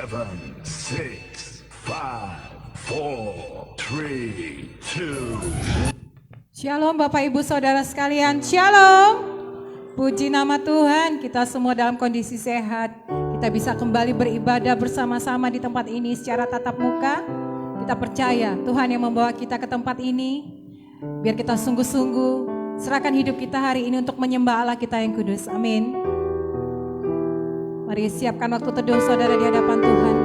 7, 6, 5, 4, 3, 2. Shalom Bapak Ibu Saudara sekalian, Shalom. Puji nama Tuhan, kita semua dalam kondisi sehat. Kita bisa kembali beribadah bersama-sama di tempat ini secara tatap muka. Kita percaya Tuhan yang membawa kita ke tempat ini. Biar kita sungguh-sungguh serahkan hidup kita hari ini untuk menyembah Allah kita yang kudus. Amin. Mari siapkan waktu teduh saudara di hadapan Tuhan.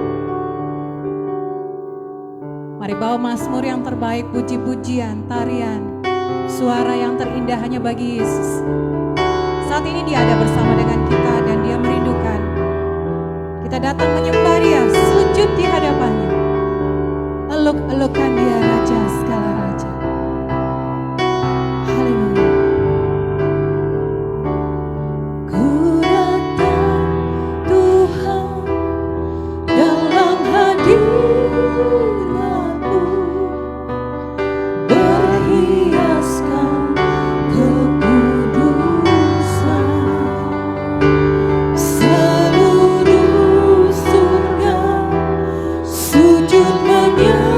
Mari bawa mazmur yang terbaik, puji-pujian, tarian, suara yang terindah hanya bagi Yesus. Saat ini Dia ada bersama dengan kita dan Dia merindukan. Kita datang menyembah Dia, sujud di hadapannya. Eluk-elukan Dia, Raja segala Raja. Haleluya. Ku datang Tuhan dalam hadirat-Mu, berhiaskan kekudusan. Seluruh surga sujud menyembah-Mu.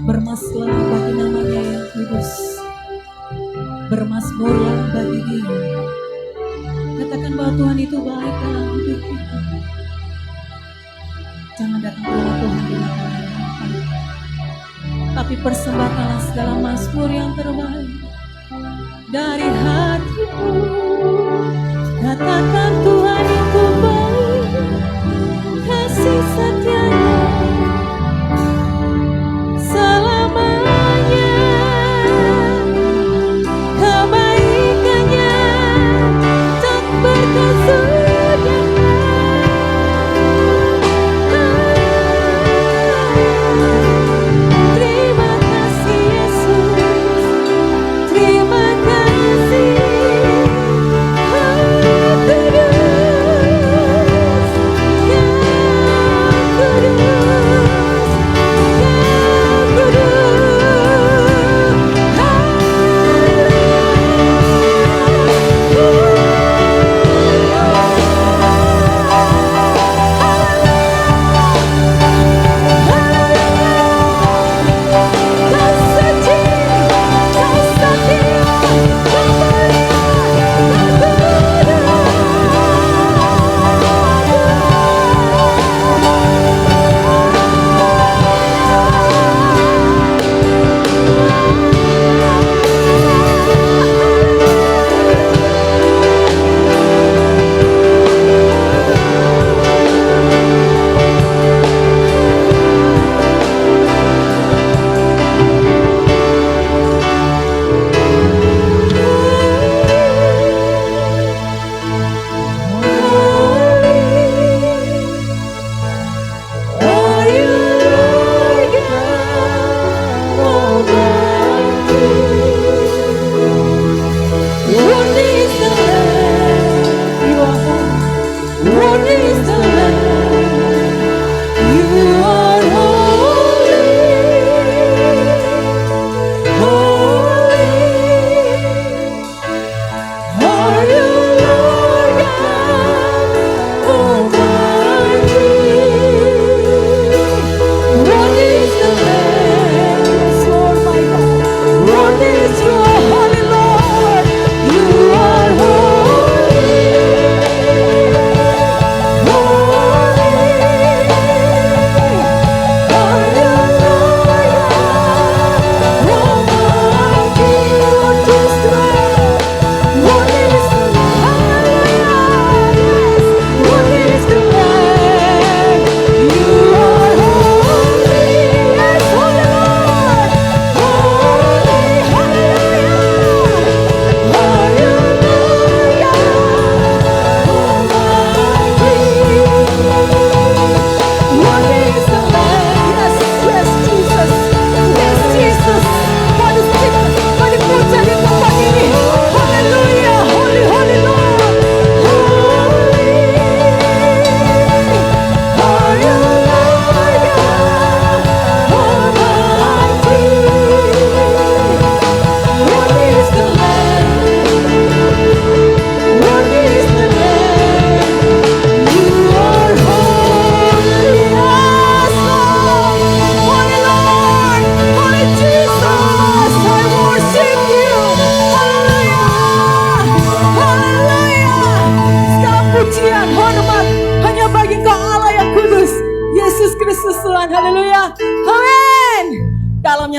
Bermaslah bagi namanya yang kudus, bermasmurlah bagi Dia. Katakan bahwa Tuhan itu baik dalam hidup kita. Jangan datang kepada Tuhan dengan harapan, tapi persembahkanlah segala mazmur yang terbaik dari hatimu. Katakan Tuhan itu baik, kasih setianya selamanya, kebaikannya tak berkesudahan. Terima kasih Yesus, terima kasih.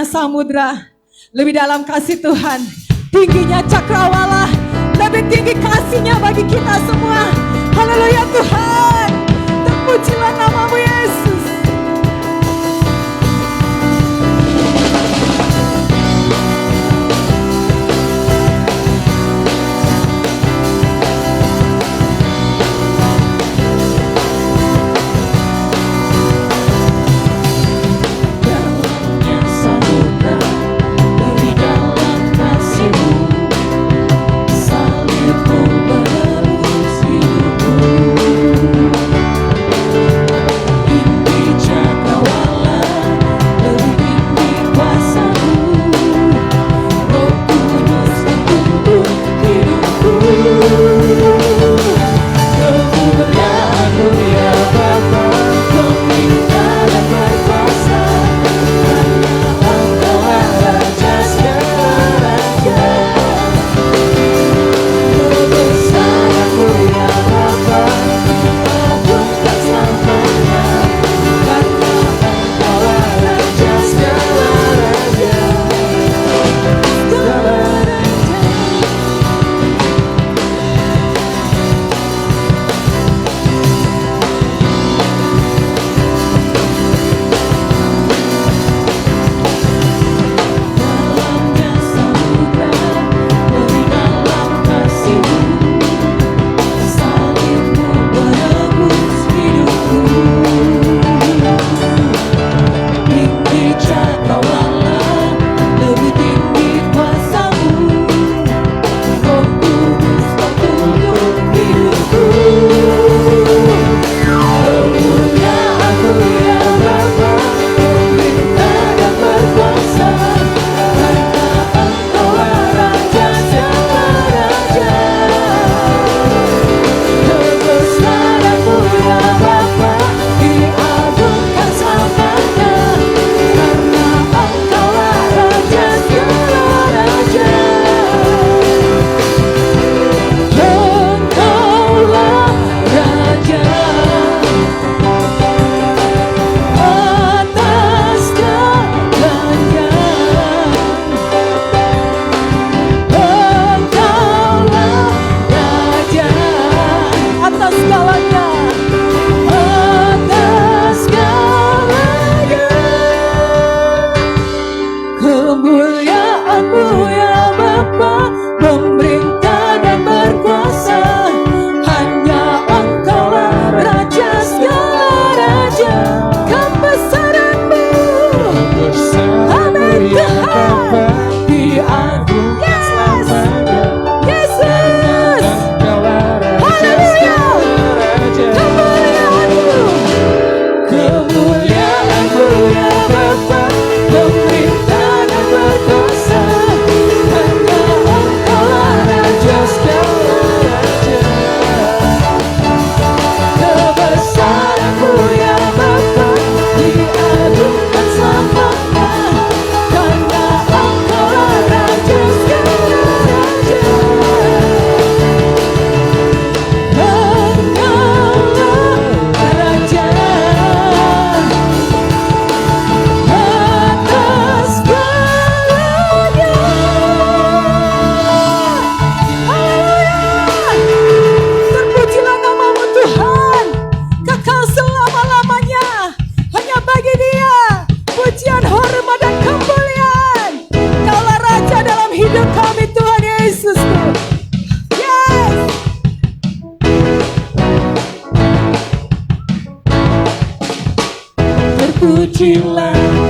Samudra, lebih dalam kasih Tuhan, tingginya cakrawala, lebih tinggi kasihnya bagi kita semua. Haleluya Tuhan, terpujilah namamu Yesus. Salibmu menebus hidupku.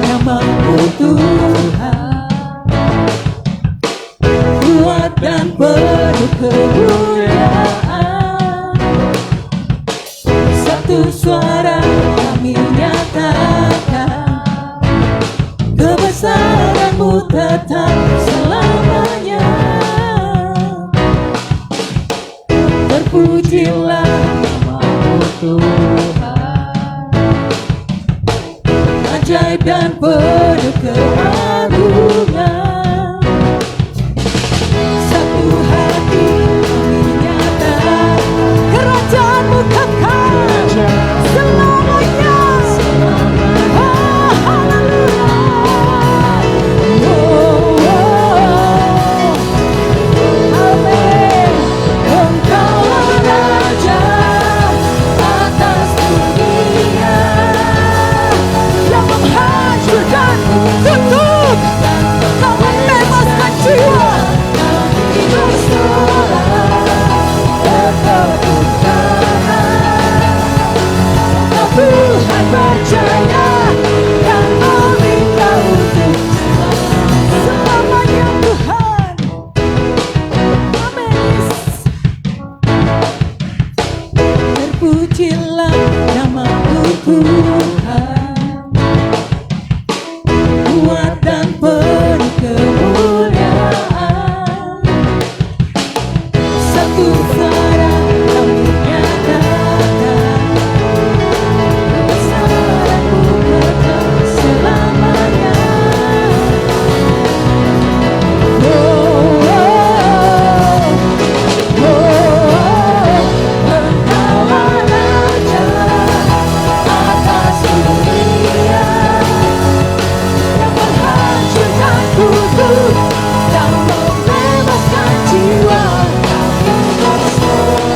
namamu Tuhan, kuat dan penuh kemuliaan. Satu suara kami nyatakan, kebesaran-Mu tetap selamanya. Terpujilah namamu Tuhan, ajaib dan penuh keagungan. Satu hati kami nyatakan, kerajaan-Mu kekal selamanya. Oh, haleluya. Oh, amin. Engkaulah Raja atas dunia, yang menghancurkan kutuk, Kau membebaskan jiwa. Kami bersorak berkebutuhan, Kau Tuhan percaya dan meminta untuk selamanya Tuhan. Amin. Terpujilah namamu Tuhan, kuat dan penuh kemuliaan. Satu suara kami nyatakan, kebesaran-Mu kekal selamanya. Oh, oh, oh, Engkaulah Raja atas dunia, yang menghancurkan kutuk dan membebaskan jiwa. Kami bersorak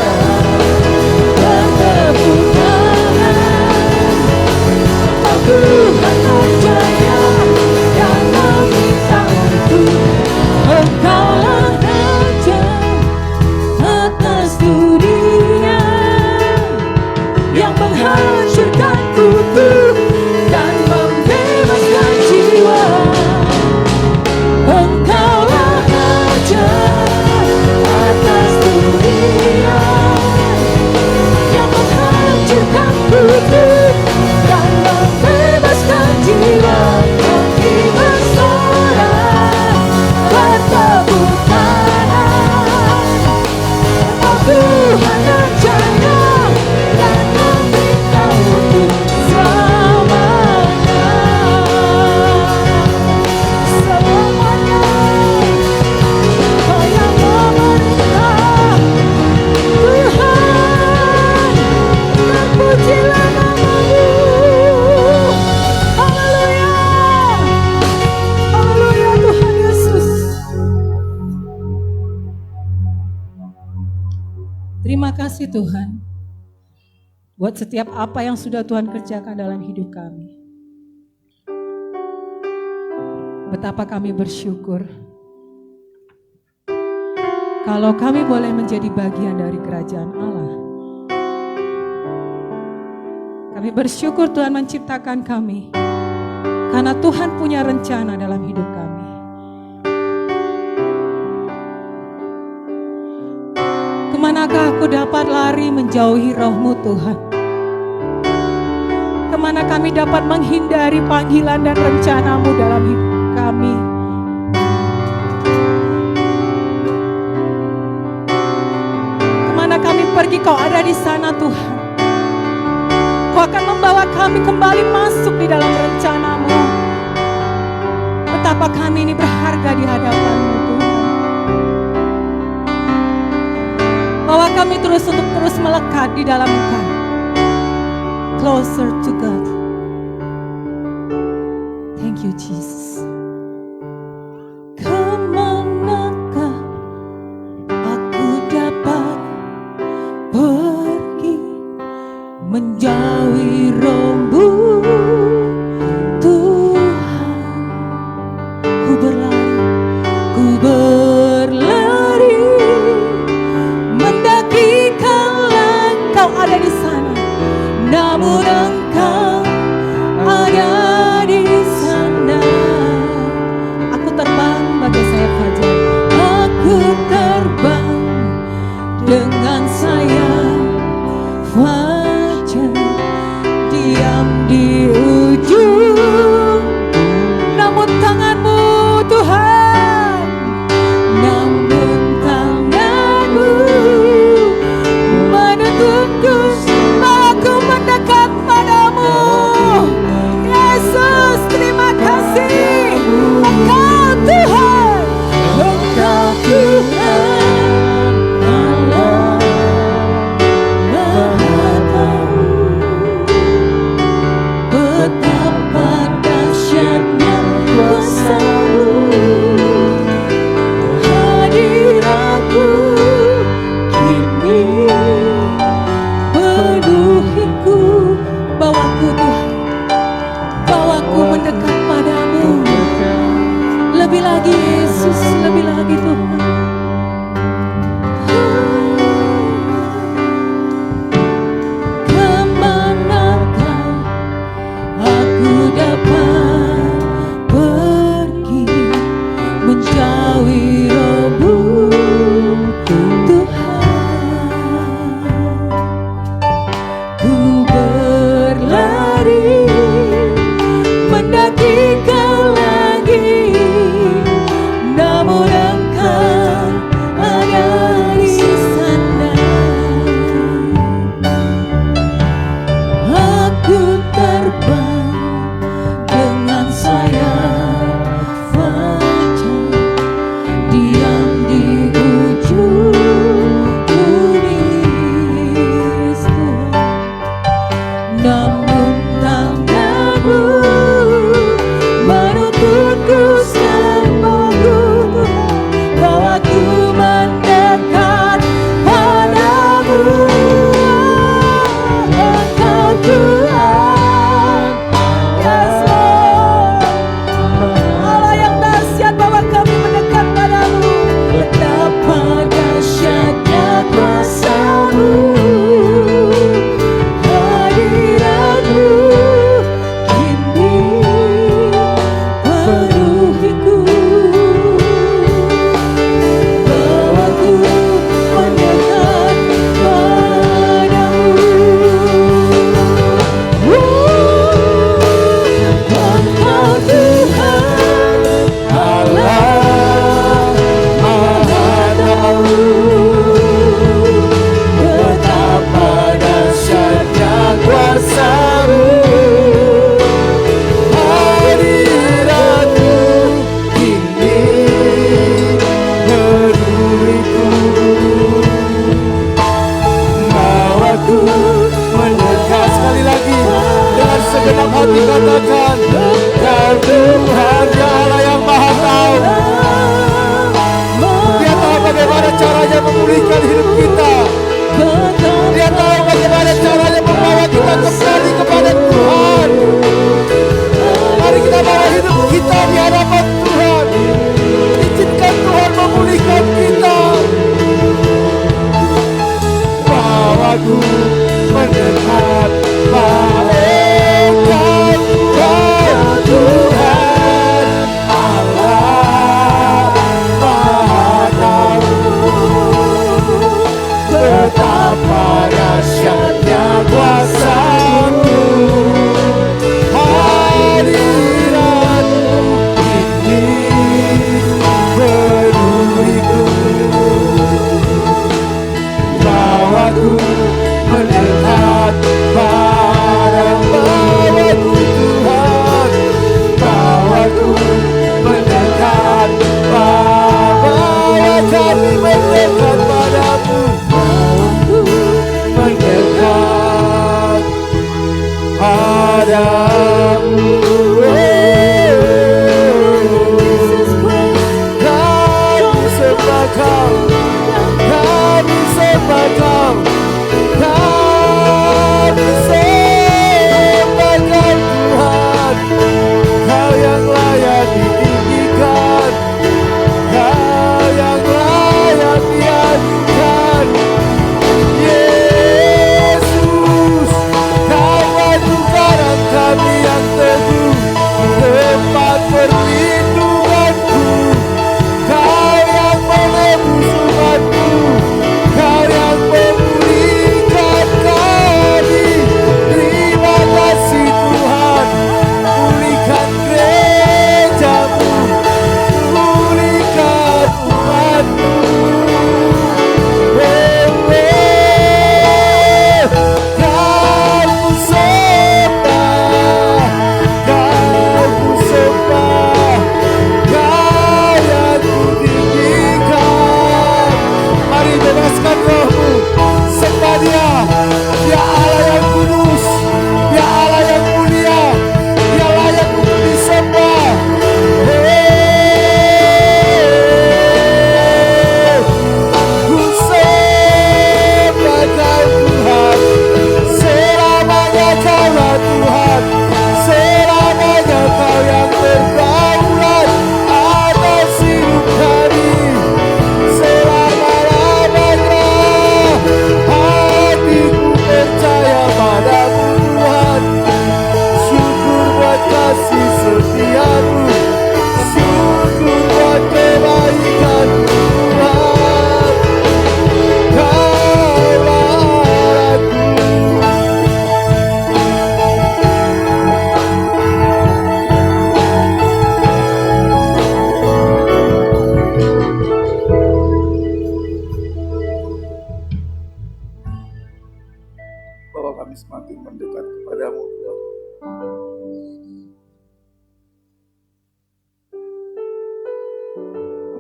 berkebutuhan, Kau Tuhan percaya dan meminta untuk Engkaulah Raja atas dunia, yang menghancurkan kutuk dan membebaskan jiwa. Engkaulah Raja atas dunia, yang menghancurkan kutuk dan membebaskan jiwa. Kami bersorak berkebutuhan, Kau Tuhan yang jaya dan meminta untuk selamanya. Selamanya Kau yang memerintah Tuhan. Terpujilah namamu. Haleluya. Haleluya Tuhan Yesus. Terima kasih Tuhan buat setiap apa yang sudah Tuhan kerjakan dalam hidup kami. Betapa kami bersyukur kalau kami boleh menjadi bagian dari kerajaan Allah. Kami bersyukur Tuhan menciptakan kami, karena Tuhan punya rencana dalam hidup kami. Kemanakah aku dapat lari menjauhi roh-Mu Tuhan? Kemana kami dapat menghindari panggilan dan rencana-Mu dalam hidup kami? Kemana kami pergi, Kau ada di sana Tuhan. Kau akan membawa kami kembali masuk di dalam rencana-Mu. Betapa kami ini berharga di hadapan-Mu Tuhan. Bawa kami terus untuk terus melekat di dalam Engkau. Closer to God. Thank you Jesus. Kemanakah aku dapat pergi menjauhi roh-Mu Tuhan? Ku berlari mendaki kala Kau ada di sana, namun Engkau ada di dahsyatnya kuasa-Mu. Hadiratku kini penuhiku. Bawaku Tuhan, bawaku mendekat padamu. Lebih lagi Yesus, lebih lagi Tuhan. Kemanakah aku dapat pergi menjauhi Roh-Mu Tuhan? Ku berlari mendaki kau lagi, namun Engkau ada di sana. Aku terbang dengan sayap fajar, diam di ujung bumi, Tuhan. Namun tangan-Mu menuntunku sembahku, bawaku mendekat padamu. Engkau Tuhan, yes Lord, Allah yang dahsyat, bawa kami mendekat padamu. Betapa dahsyatnya kuasa-Mu, hadirat-Mu kini penuhiku. Bawaku mendekat padamu. Engkau Tuhan, Allah Maha Tahu. Betapa dahsyatnya kuasa-Mu, hadirat-Mu kini penuhiku. Bawaku mendekat. Sekali lagi dengan segenap hati katakan, Kau Tuhan, ya Allah yang Maha Tahu. Dia tahu bagaimana caranya memulihkan hidup kita. Dia tahu bagaimana caranya membawa kita kembali kepada Tuhan. Mari kita bawa hidup kita di hadapan Tuhan. Izinkan Tuhan memulihkan kita. Bawaku mendekat malaikat Tuhan, Allah Maha Tahu. Betapa dahsyatnya kuasa-Mu, hadirat-Mu kini penuhiku. Bawaku mendekat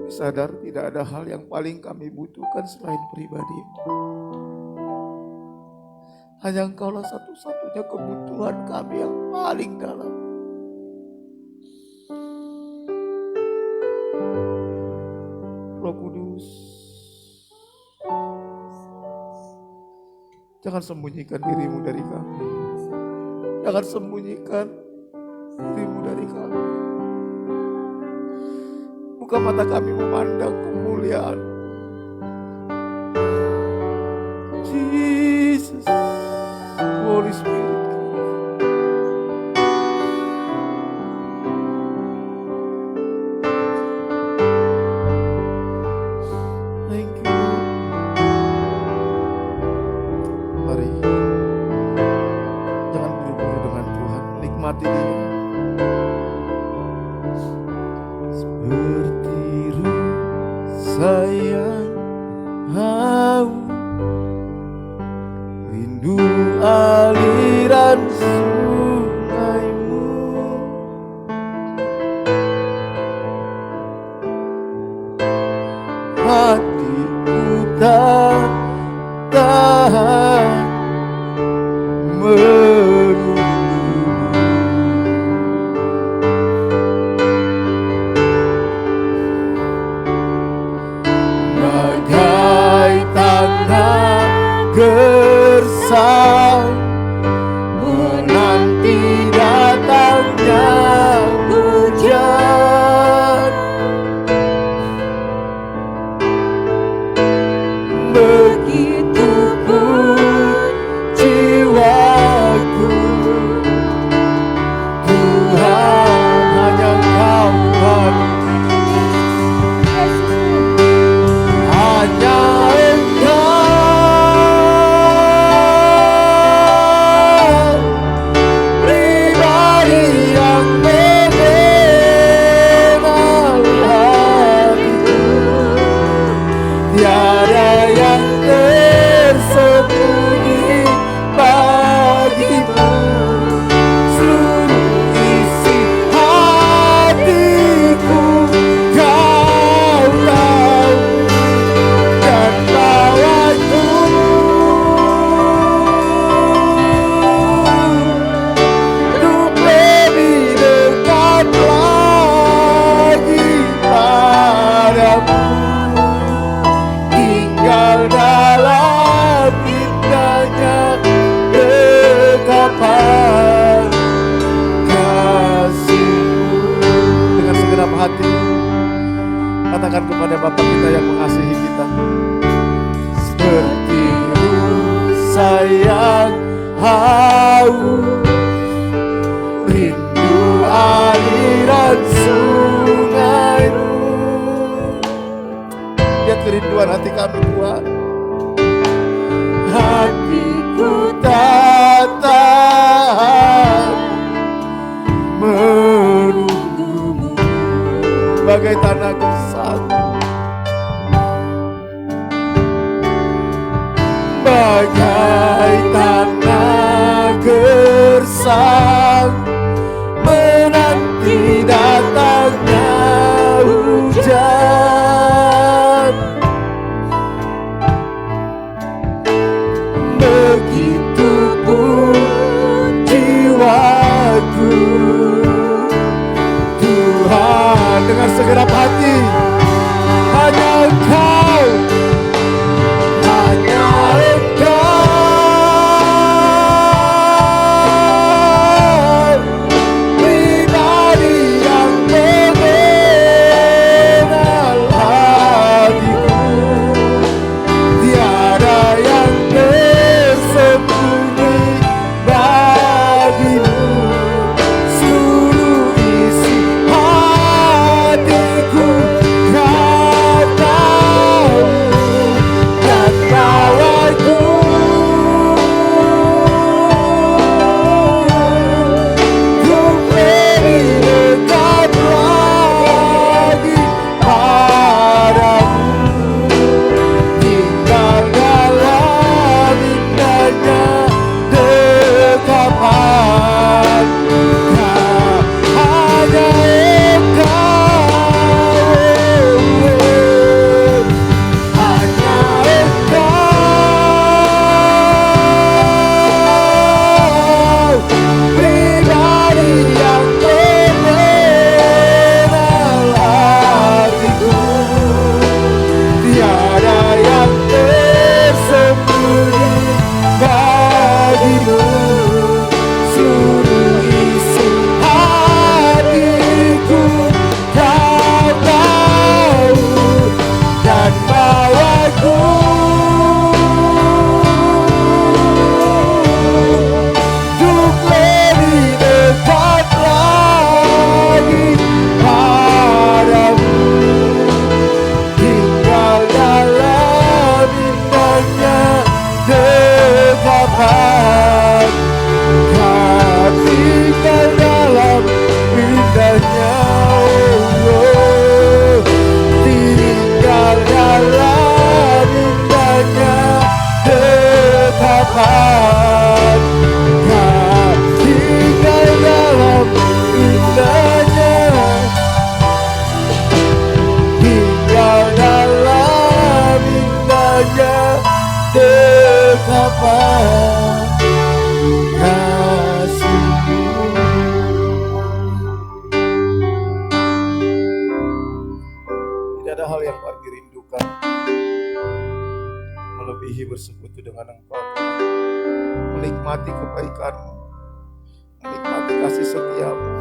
Kami sadar tidak ada hal yang paling kami butuhkan selain pribadi-Mu. Hanya Engkaulah satu-satunya kebutuhan kami yang paling dalam. Roh Kudus, jangan sembunyikan diri-Mu dari kami. Jangan sembunyikan diri-Mu dari kami. Buka mata kami memandang kemuliaan Jesus, Holy Spirit. Thank you. Mari, jangan buru-buru dengan Tuhan, nikmati Dia. Seperti ruh sayang haus, rindu aliran sungai-Mu. Hatiku tak tahan menunggu. Bagai tanah gersang menanti datangnya hujan, begitu pun jiwaku. Tuhan, hanya Kau hanya Engkau pribadi yang mengenal hatiku. Tiada yang tersembunyi bagi-Mu. Seluruh isi hatiku Kau tahu, dan bawaku untuk lebih dekat lagi padamu. Tinggal dalam indahnya dekapan kasih-Mu. Dengan segenap hati katakan kepada Bapa kita yang mengasihi kita, seperti ruh sayang haus, rindu aliran sungai-Mu. Lihat kerinduan hati kami Tuhan. Hatiku tak tahan menunggu-Mu. Bagai tanah gersang, bagai tanah gersang menanti datangnya hujan, begitu pun jiwaku. Tuhan, dengan segenap hati hanya Engkau, hanya Engkau pribadi yang mengenal hatiku. Tiada yang tersembunyi bagi-Mu. Seluruh isi hatiku apa kasih-Mu. Tidak ada hal yang paling dirindukan melebihi bersekutu dengan Engkau, menikmati kebaikan-Mu, menikmati kasih setia-Mu,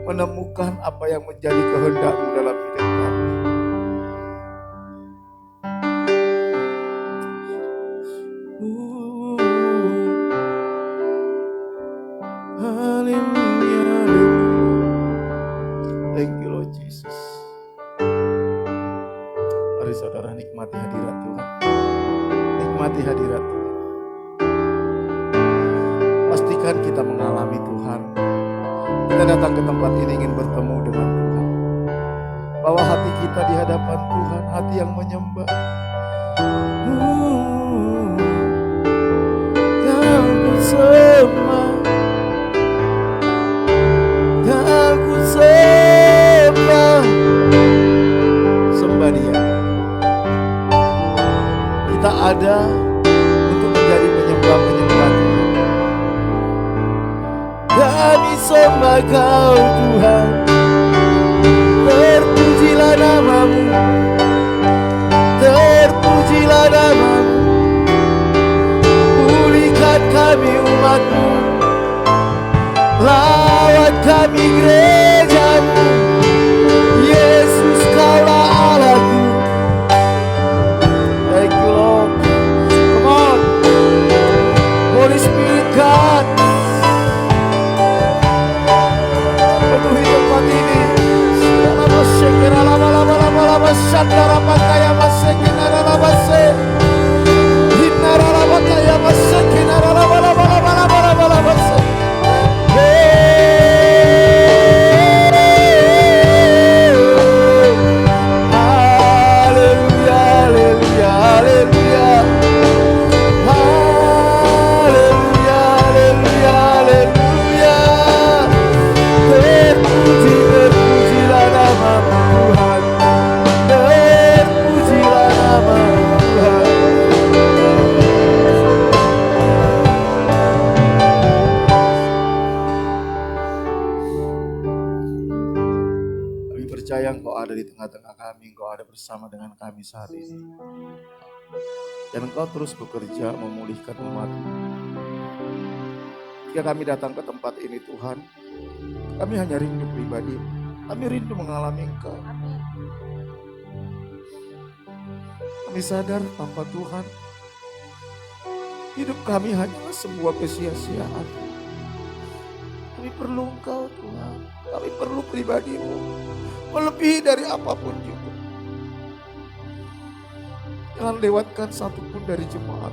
menemukan apa yang menjadi kehendak-Mu dalam hidup kami. Haleluya, thank you Lord Jesus. Mari saudara nikmati hadirat Tuhan. Nikmati hadirat Tuhan. Pastikan kita mengalami Tuhan. Kita datang ke tempat ini ingin bertemu dengan Tuhan. Bawa hati kita di hadapan Tuhan, hati yang menyembah. Yang ku sembah, yang ku sembah, sembah Dia. Kita ada untuk menjadi penyembah-penyembah Tuhan. Kami sembah Kau Tuhan, terpujilah nama-Mu, terpujilah nama-Mu. Pulihkan kami umat-Mu, lawat kami gereja-Mu. Yesus Kaulah Allahku. Thank you Lord. Come on, Holy Spirit God, penuhi tempat ini. Haleluya, haleluya, haleluya. Haleluya, haleluya, haleluya. Terpuji, terpujilah nama-Mu Tuhan. Terpujilah nama-Mu Tuhan. Kami percaya Engkau ada di tengah-tengah kami, Engkau ada bersama dengan kami saat ini. Dan Engkau terus bekerja memulihkan umat-Mu. Jika kami datang ke tempat ini Tuhan, kami hanya rindu pribadi. Kami rindu mengalami Engkau. Kami sadar tanpa Tuhan, hidup kami hanyalah sebuah kesia-siaan. Kami perlu Engkau Tuhan. Kami perlu pribadi-Mu, melebihi dari apapun juga. Jangan lewatkan satupun dari jemaat.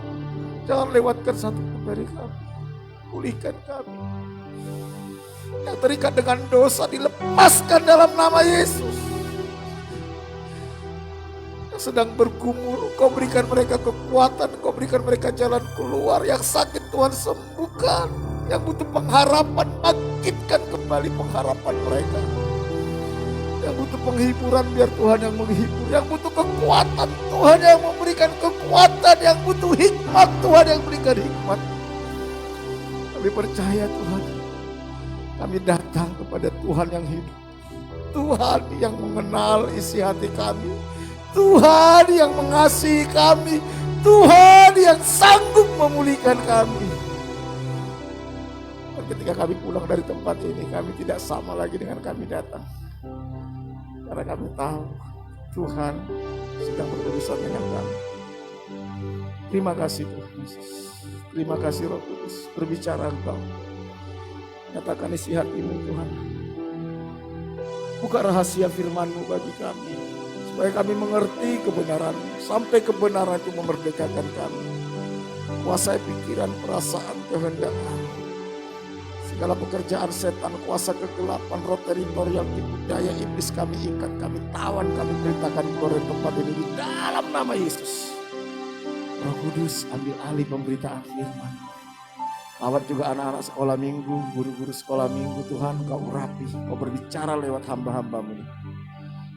Jangan lewatkan satupun dari kami. Pulihkan kami. Yang terikat dengan dosa dilepaskan dalam nama Yesus. Yang sedang bergumul, Kau berikan mereka kekuatan, Kau berikan mereka jalan keluar. Yang sakit Tuhan sembuhkan. Yang butuh pengharapan, bangkitkan kembali pengharapan mereka. Yang butuh penghiburan, biar Tuhan yang menghibur. Yang butuh kekuatan, Tuhan yang memberikan kekuatan. Yang butuh hikmat, Tuhan yang berikan hikmat. Kami percaya Tuhan, kami datang kepada Tuhan yang hidup. Tuhan yang mengenal isi hati kami. Tuhan yang mengasihi kami. Tuhan yang sanggup memulihkan kami. Dan ketika kami pulang dari tempat ini, kami tidak sama lagi dengan kami datang. Karena kami tahu Tuhan sedang berurusan dengan kami. Terima kasih Tuhan Yesus. Terima kasih Roh Kudus, berbicara Engkau. Nyatakan isi hati-Mu Tuhan. Buka rahasia firman-Mu bagi kami, supaya kami mengerti kebenaran-Mu, sampai kebenaran itu memerdekakan kami. Kuasai pikiran, perasaan, kehendak kami. Segala pekerjaan setan, kuasa kegelapan, roh teritorial, tipu daya iblis kami ikat, kami tawan, kami perintahkan keluar dari tempat ini di dalam nama Yesus. Roh Kudus, ambil alih pemberitaan firman. Lawat juga anak-anak sekolah minggu, guru-guru sekolah minggu. Tuhan, Kau urapi, Kau berbicara lewat hamba-hamba-Mu.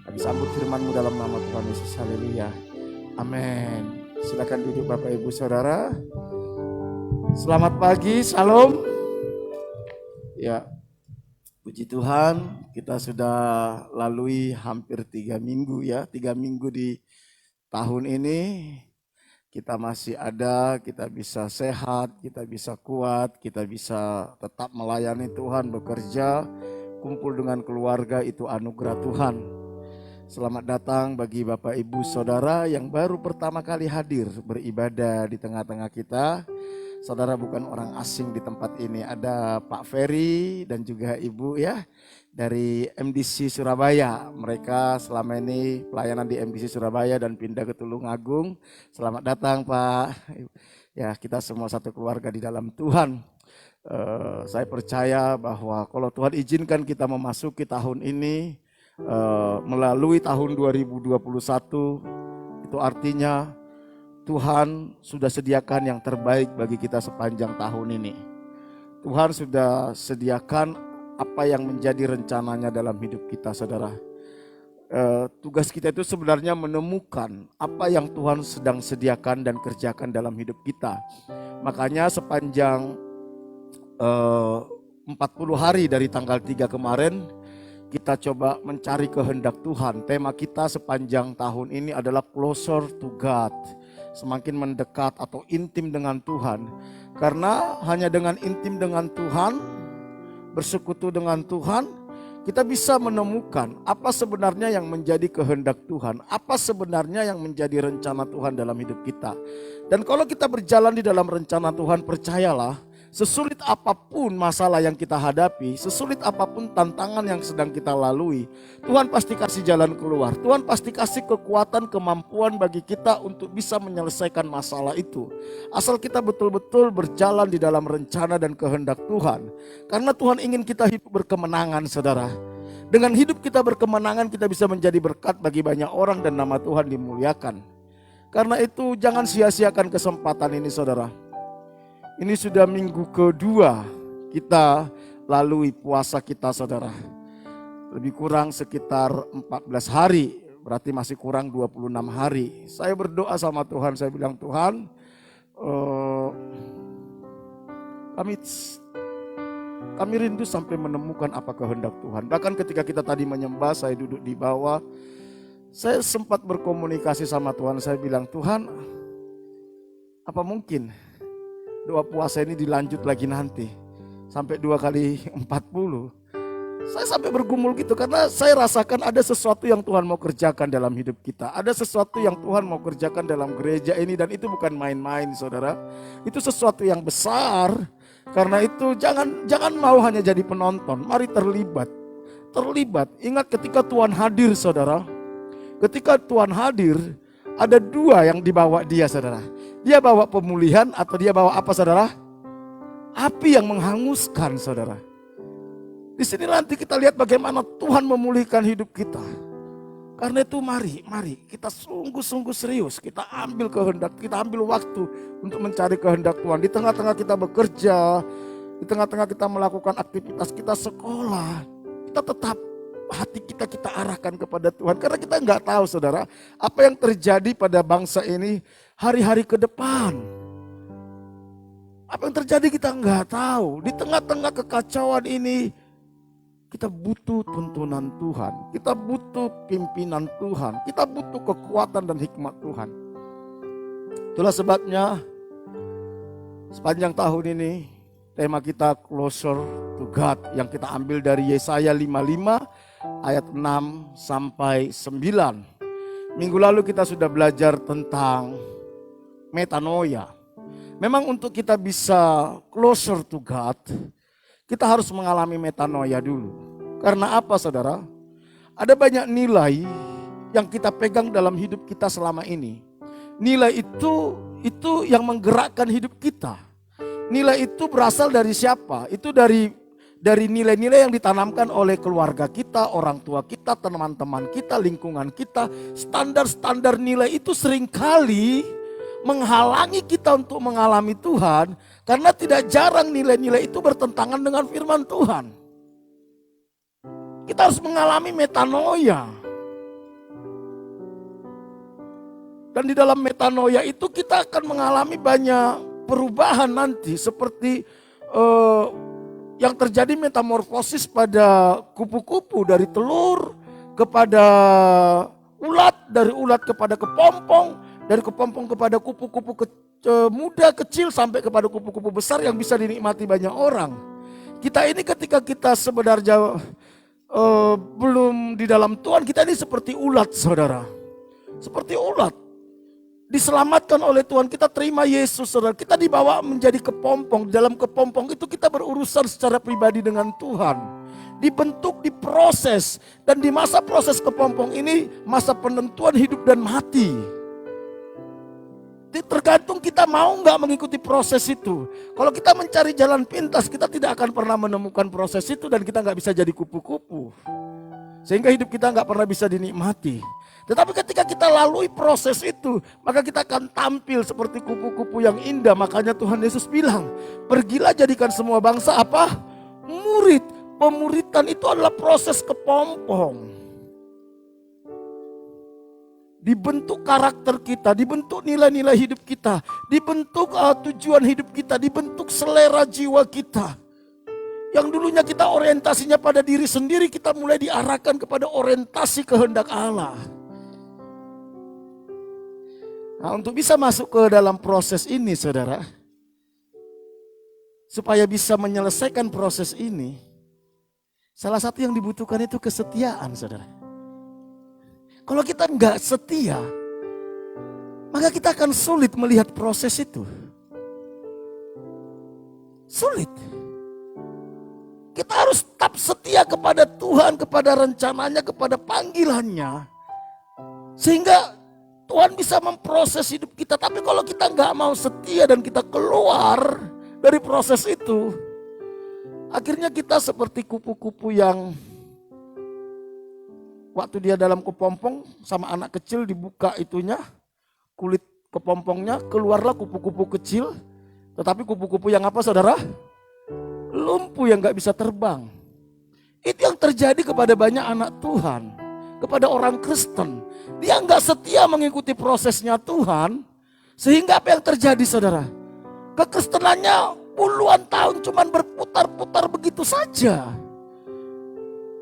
Kami sambut firman-Mu dalam nama Tuhan Yesus. Haleluya. Amin. Silakan duduk Bapak Ibu Saudara. Selamat pagi, Shalom. Ya, puji Tuhan, kita sudah lalui hampir 3 minggu ya, 3 minggu di tahun ini. Kita masih ada, kita bisa sehat, kita bisa kuat, kita bisa tetap melayani Tuhan, bekerja, kumpul dengan keluarga, itu anugerah Tuhan. Selamat datang bagi Bapak Ibu Saudara yang baru pertama kali hadir beribadah di tengah-tengah kita. Saudara bukan orang asing di tempat ini, ada Pak Ferry dan juga Ibu ya dari MDC Surabaya. Mereka selama ini pelayanan di MDC Surabaya dan pindah ke Tulungagung. Selamat datang Pak. Ya, kita semua satu keluarga di dalam Tuhan. Saya percaya bahwa kalau Tuhan izinkan kita memasuki tahun ini melalui tahun 2021, itu artinya Tuhan sudah sediakan yang terbaik bagi kita sepanjang tahun ini. Tuhan sudah sediakan apa yang menjadi rencananya dalam hidup kita, saudara. Tugas kita itu sebenarnya menemukan apa yang Tuhan sedang sediakan dan kerjakan dalam hidup kita. Makanya sepanjang 40 hari dari tanggal 3 kemarin, kita coba mencari kehendak Tuhan. Tema kita sepanjang tahun ini adalah Closer to God. Semakin mendekat atau intim dengan Tuhan. Karena hanya dengan intim dengan Tuhan, bersekutu dengan Tuhan, kita bisa menemukan apa sebenarnya yang menjadi kehendak Tuhan. Apa sebenarnya yang menjadi rencana Tuhan dalam hidup kita. Dan kalau kita berjalan di dalam rencana Tuhan, percayalah, sesulit apapun masalah yang kita hadapi, sesulit apapun tantangan yang sedang kita lalui, Tuhan pasti kasih jalan keluar. Tuhan pasti kasih kekuatan, kemampuan bagi kita untuk bisa menyelesaikan masalah itu. Asal kita betul-betul berjalan di dalam rencana dan kehendak Tuhan. Karena Tuhan ingin kita hidup berkemenangan, saudara. Dengan hidup kita berkemenangan, kita bisa menjadi berkat bagi banyak orang dan nama Tuhan dimuliakan. Karena itu jangan sia-siakan kesempatan ini, saudara. Ini sudah minggu kedua kita lalui puasa kita, saudara. Lebih kurang sekitar 14 hari, berarti masih kurang 26 hari. Saya berdoa sama Tuhan, saya bilang, Tuhan, kami rindu sampai menemukan apa kehendak Tuhan. Bahkan ketika kita tadi menyembah, saya duduk di bawah, saya sempat berkomunikasi sama Tuhan. Saya bilang, Tuhan, apa mungkin doa puasa ini dilanjut lagi nanti sampai 2 kali 40. Saya sampai bergumul gitu karena saya rasakan ada sesuatu yang Tuhan mau kerjakan dalam hidup kita. Ada sesuatu yang Tuhan mau kerjakan dalam gereja ini, dan itu bukan main-main, saudara. Itu sesuatu yang besar. Karena itu jangan mau hanya jadi penonton. Mari terlibat. Ingat ketika Tuhan hadir, saudara. Ketika Tuhan hadir, ada 2 yang dibawa dia, saudara. Dia bawa pemulihan atau dia bawa apa, saudara? Api yang menghanguskan, saudara. Di sini nanti kita lihat bagaimana Tuhan memulihkan hidup kita. Karena itu mari kita sungguh-sungguh serius. Kita ambil kehendak, kita ambil waktu untuk mencari kehendak Tuhan. Di tengah-tengah kita bekerja, di tengah-tengah kita melakukan aktivitas kita sekolah, kita tetap hati kita arahkan kepada Tuhan. Karena kita nggak tahu, saudara, apa yang terjadi pada bangsa ini hari-hari ke depan. Apa yang terjadi kita nggak tahu. Di tengah-tengah kekacauan ini, kita butuh tuntunan Tuhan. Kita butuh pimpinan Tuhan. Kita butuh kekuatan dan hikmat Tuhan. Itulah sebabnya sepanjang tahun ini tema kita Closer to God, yang kita ambil dari Yesaya 55 ayat 6 sampai 9. Minggu lalu kita sudah belajar tentang metanoia. Memang untuk kita bisa closer to God, kita harus mengalami metanoia dulu. Karena apa, saudara? Ada banyak nilai yang kita pegang dalam hidup kita selama ini. Nilai itu yang menggerakkan hidup kita. Nilai itu berasal dari siapa? Itu dari nilai-nilai yang ditanamkan oleh keluarga kita, orang tua kita, teman-teman kita, lingkungan kita. Standar-standar nilai itu seringkali menghalangi kita untuk mengalami Tuhan, karena tidak jarang nilai-nilai itu bertentangan dengan firman Tuhan. Kita harus mengalami metanoia. Dan di dalam metanoia itu kita akan mengalami banyak perubahan nanti seperti yang terjadi metamorfosis pada kupu-kupu dari telur kepada ulat, dari ulat kepada kepompong, dari kepompong kepada kupu-kupu muda kecil sampai kepada kupu-kupu besar yang bisa dinikmati banyak orang. Kita ini ketika kita sebenarnya belum di dalam Tuhan, kita ini seperti ulat, saudara. Seperti ulat. Diselamatkan oleh Tuhan, kita terima Yesus, saudara. Kita dibawa menjadi kepompong. Dalam kepompong itu kita berurusan secara pribadi dengan Tuhan. Dibentuk, diproses. Dan di masa proses kepompong ini, masa penentuan hidup dan mati. Tergantung kita mau nggak mengikuti proses itu. Kalau kita mencari jalan pintas, kita tidak akan pernah menemukan proses itu. Dan kita nggak bisa jadi kupu-kupu. Sehingga hidup kita nggak pernah bisa dinikmati. Tetapi ketika kita lalui proses itu, maka kita akan tampil seperti kupu-kupu yang indah. Makanya Tuhan Yesus bilang, pergilah jadikan semua bangsa apa? Murid. Pemuridan itu adalah proses kepompong. Dibentuk karakter kita, dibentuk nilai-nilai hidup kita, dibentuk tujuan hidup kita, dibentuk selera jiwa kita. Yang dulunya kita orientasinya pada diri sendiri, kita mulai diarahkan kepada orientasi kehendak Allah. Nah, untuk bisa masuk ke dalam proses ini, saudara, supaya bisa menyelesaikan proses ini, salah satu yang dibutuhkan itu kesetiaan, saudara. Kalau kita nggak setia, maka kita akan sulit melihat proses itu. Sulit. Kita harus tetap setia kepada Tuhan, kepada rencananya, kepada panggilannya. Sehingga Tuhan bisa memproses hidup kita. Tapi kalau kita nggak mau setia dan kita keluar dari proses itu, akhirnya kita seperti kupu-kupu yang waktu dia dalam kepompong sama anak kecil dibuka itunya, kulit kepompongnya, keluarlah kupu-kupu kecil. Tetapi kupu-kupu yang apa, saudara? Lumpuh, yang nggak bisa terbang. Itu yang terjadi kepada banyak anak Tuhan, kepada orang Kristen. Dia nggak setia mengikuti prosesnya Tuhan, sehingga apa yang terjadi, saudara? Kekristenannya puluhan tahun cuman berputar-putar begitu saja.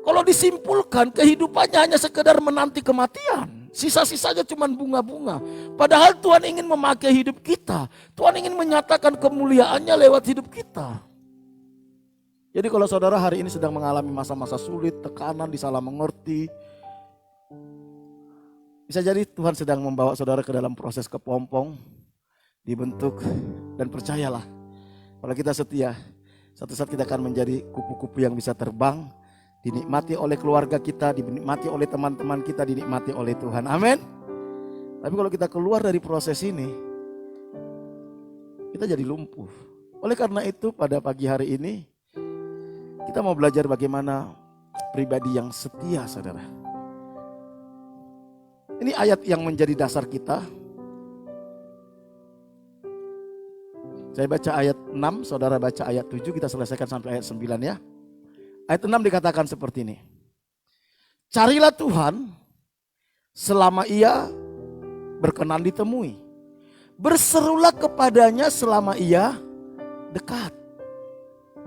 Kalau disimpulkan, kehidupannya hanya sekedar menanti kematian. Sisa-sisanya cuman bunga-bunga. Padahal Tuhan ingin memakai hidup kita. Tuhan ingin menyatakan kemuliaannya lewat hidup kita. Jadi kalau saudara hari ini sedang mengalami masa-masa sulit, tekanan, disalah mengerti, bisa jadi Tuhan sedang membawa saudara ke dalam proses kepompong, dibentuk, dan percayalah, kalau kita setia, satu saat kita akan menjadi kupu-kupu yang bisa terbang, dinikmati oleh keluarga kita, dinikmati oleh teman-teman kita, dinikmati oleh Tuhan. Amin. Tapi kalau kita keluar dari proses ini, kita jadi lumpuh. Oleh karena itu pada pagi hari ini, kita mau belajar bagaimana pribadi yang setia, saudara. Ini ayat yang menjadi dasar kita. Saya baca ayat 6, saudara baca ayat 7, kita selesaikan sampai ayat 9 ya. Ayat 6 dikatakan seperti ini. Carilah Tuhan selama ia berkenan ditemui. Berserulah kepadanya selama ia dekat.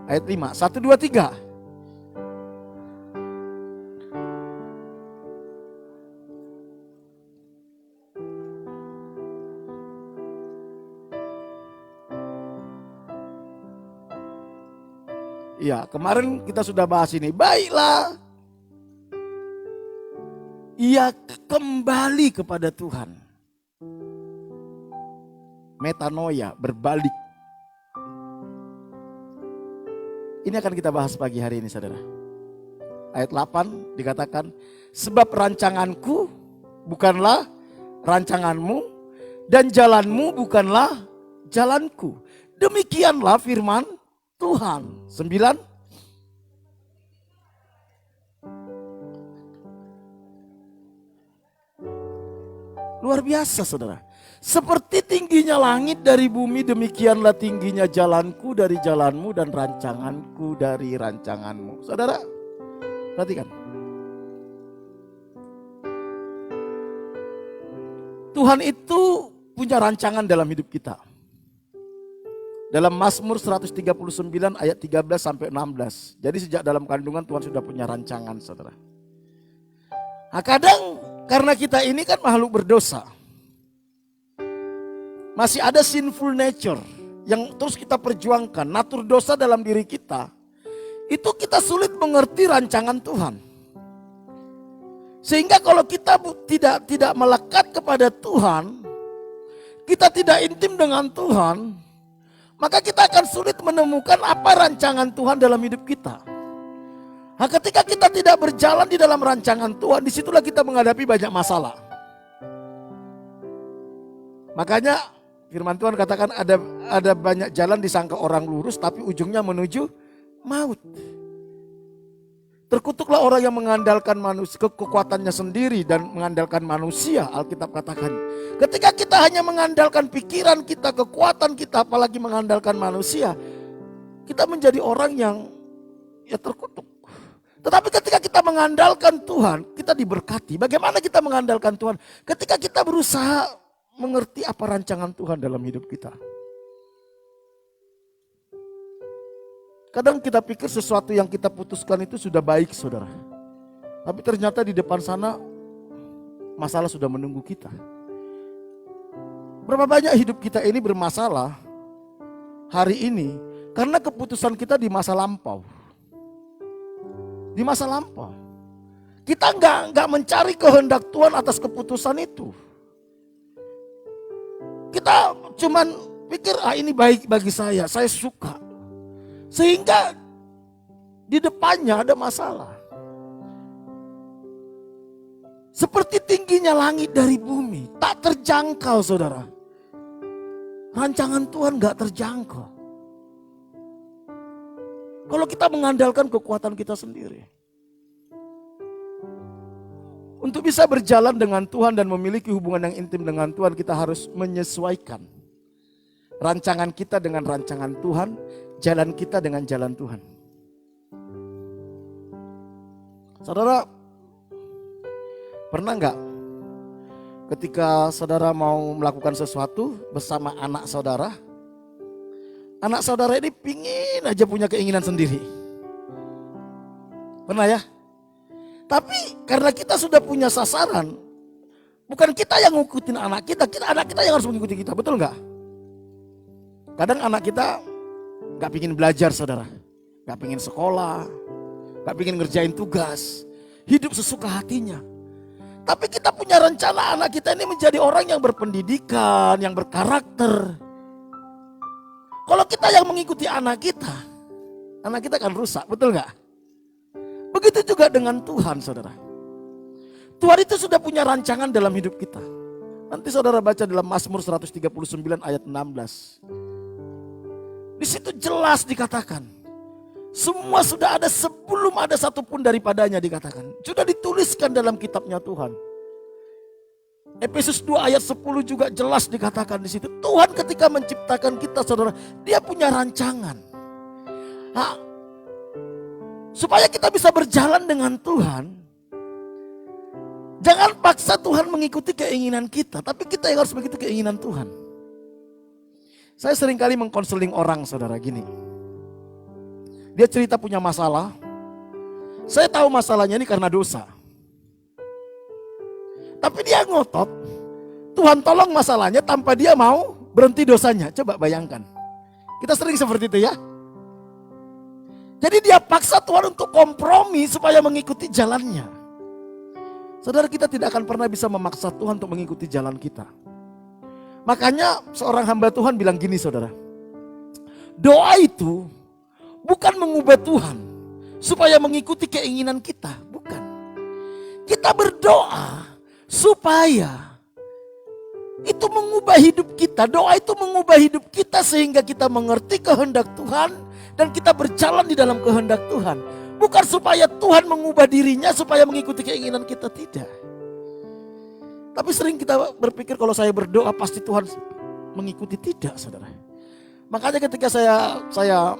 Ayat 5, 1, 2, 3. Ya, kemarin kita sudah bahas ini. Baiklah, ia kembali kepada Tuhan. Metanoia, berbalik. Ini akan kita bahas pagi hari ini, saudara. Ayat 8 dikatakan, sebab rancanganku bukanlah rancanganmu, dan jalanmu bukanlah jalanku. Demikianlah firman Tuhan. 9. Luar biasa, saudara. Seperti tingginya langit dari bumi, demikianlah tingginya jalanku dari jalanmu dan rancanganku dari rancanganmu. Saudara, perhatikan. Tuhan itu punya rancangan dalam hidup kita. Dalam Mazmur 139 ayat 13 sampai 16. Jadi sejak dalam kandungan Tuhan sudah punya rancangan, saudara. Nah, kadang karena kita ini kan makhluk berdosa. Masih ada sinful nature yang terus kita perjuangkan. Natur dosa dalam diri kita. Itu kita sulit mengerti rancangan Tuhan. Sehingga kalau kita tidak melekat kepada Tuhan, kita tidak intim dengan Tuhan, maka kita akan sulit menemukan apa rancangan Tuhan dalam hidup kita. Nah, ketika kita tidak berjalan di dalam rancangan Tuhan, disitulah kita menghadapi banyak masalah. Makanya firman Tuhan katakan ada banyak jalan disangka orang lurus, tapi ujungnya menuju maut. Terkutuklah orang yang mengandalkan manusia, kekuatannya sendiri dan mengandalkan manusia, Alkitab katakan. Ketika kita hanya mengandalkan pikiran kita, kekuatan kita, apalagi mengandalkan manusia, kita menjadi orang yang terkutuk. Tetapi ketika kita mengandalkan Tuhan, kita diberkati. Bagaimana kita mengandalkan Tuhan? Ketika kita berusaha mengerti apa rancangan Tuhan dalam hidup kita. Kadang kita pikir sesuatu yang kita putuskan itu sudah baik, saudara. Tapi ternyata di depan sana masalah sudah menunggu kita. Berapa banyak hidup kita ini bermasalah hari ini karena keputusan kita di masa lampau. Di masa lampau. Kita nggak mencari kehendak Tuhan atas keputusan itu. Kita cuman pikir ini baik bagi saya suka. Sehingga di depannya ada masalah. Seperti tingginya langit dari bumi, tak terjangkau, saudara. Rancangan Tuhan gak terjangkau. Kalau kita mengandalkan kekuatan kita sendiri. Untuk bisa berjalan dengan Tuhan dan memiliki hubungan yang intim dengan Tuhan, kita harus menyesuaikan rancangan kita dengan rancangan Tuhan, jalan kita dengan jalan Tuhan. Saudara, pernah nggak ketika saudara mau melakukan sesuatu bersama anak saudara ini pingin aja punya keinginan sendiri? Pernah ya? Tapi karena kita sudah punya sasaran, bukan kita yang ngikutin anak kita yang harus mengikuti kita, betul nggak? Kadang anak kita gak pingin belajar, saudara. Gak pingin sekolah. Gak pingin ngerjain tugas. Hidup sesuka hatinya. Tapi kita punya rencana anak kita ini menjadi orang yang berpendidikan, yang berkarakter. Kalau kita yang mengikuti anak kita akan rusak, betul gak? Begitu juga dengan Tuhan, saudara. Tuhan itu sudah punya rancangan dalam hidup kita. Nanti saudara baca dalam Mazmur 139 ayat 16. Di situ jelas dikatakan, semua sudah ada sebelum ada satupun daripadanya dikatakan. Sudah dituliskan dalam kitabnya Tuhan. Efesus 2 ayat 10 juga jelas dikatakan di situ. Tuhan ketika menciptakan kita, saudara, Dia punya rancangan. Nah, supaya kita bisa berjalan dengan Tuhan, jangan paksa Tuhan mengikuti keinginan kita, tapi kita yang harus mengikuti keinginan Tuhan. Saya seringkali mengkonseling orang, saudara, gini. Dia cerita punya masalah. Saya tahu masalahnya ini karena dosa. Tapi dia ngotot, Tuhan tolong masalahnya tanpa dia mau berhenti dosanya. Coba bayangkan. Kita sering seperti itu ya. Jadi dia paksa Tuhan untuk kompromi supaya mengikuti jalannya. Saudara, kita tidak akan pernah bisa memaksa Tuhan untuk mengikuti jalan kita. Makanya seorang hamba Tuhan bilang gini, saudara. Doa itu bukan mengubah Tuhan supaya mengikuti keinginan kita. Bukan. Kita berdoa supaya itu mengubah hidup kita. Doa itu mengubah hidup kita sehingga kita mengerti kehendak Tuhan dan kita berjalan di dalam kehendak Tuhan. Bukan supaya Tuhan mengubah dirinya supaya mengikuti keinginan kita, tidak. Tapi sering kita berpikir kalau saya berdoa pasti Tuhan mengikuti, tidak, saudara. Makanya ketika saya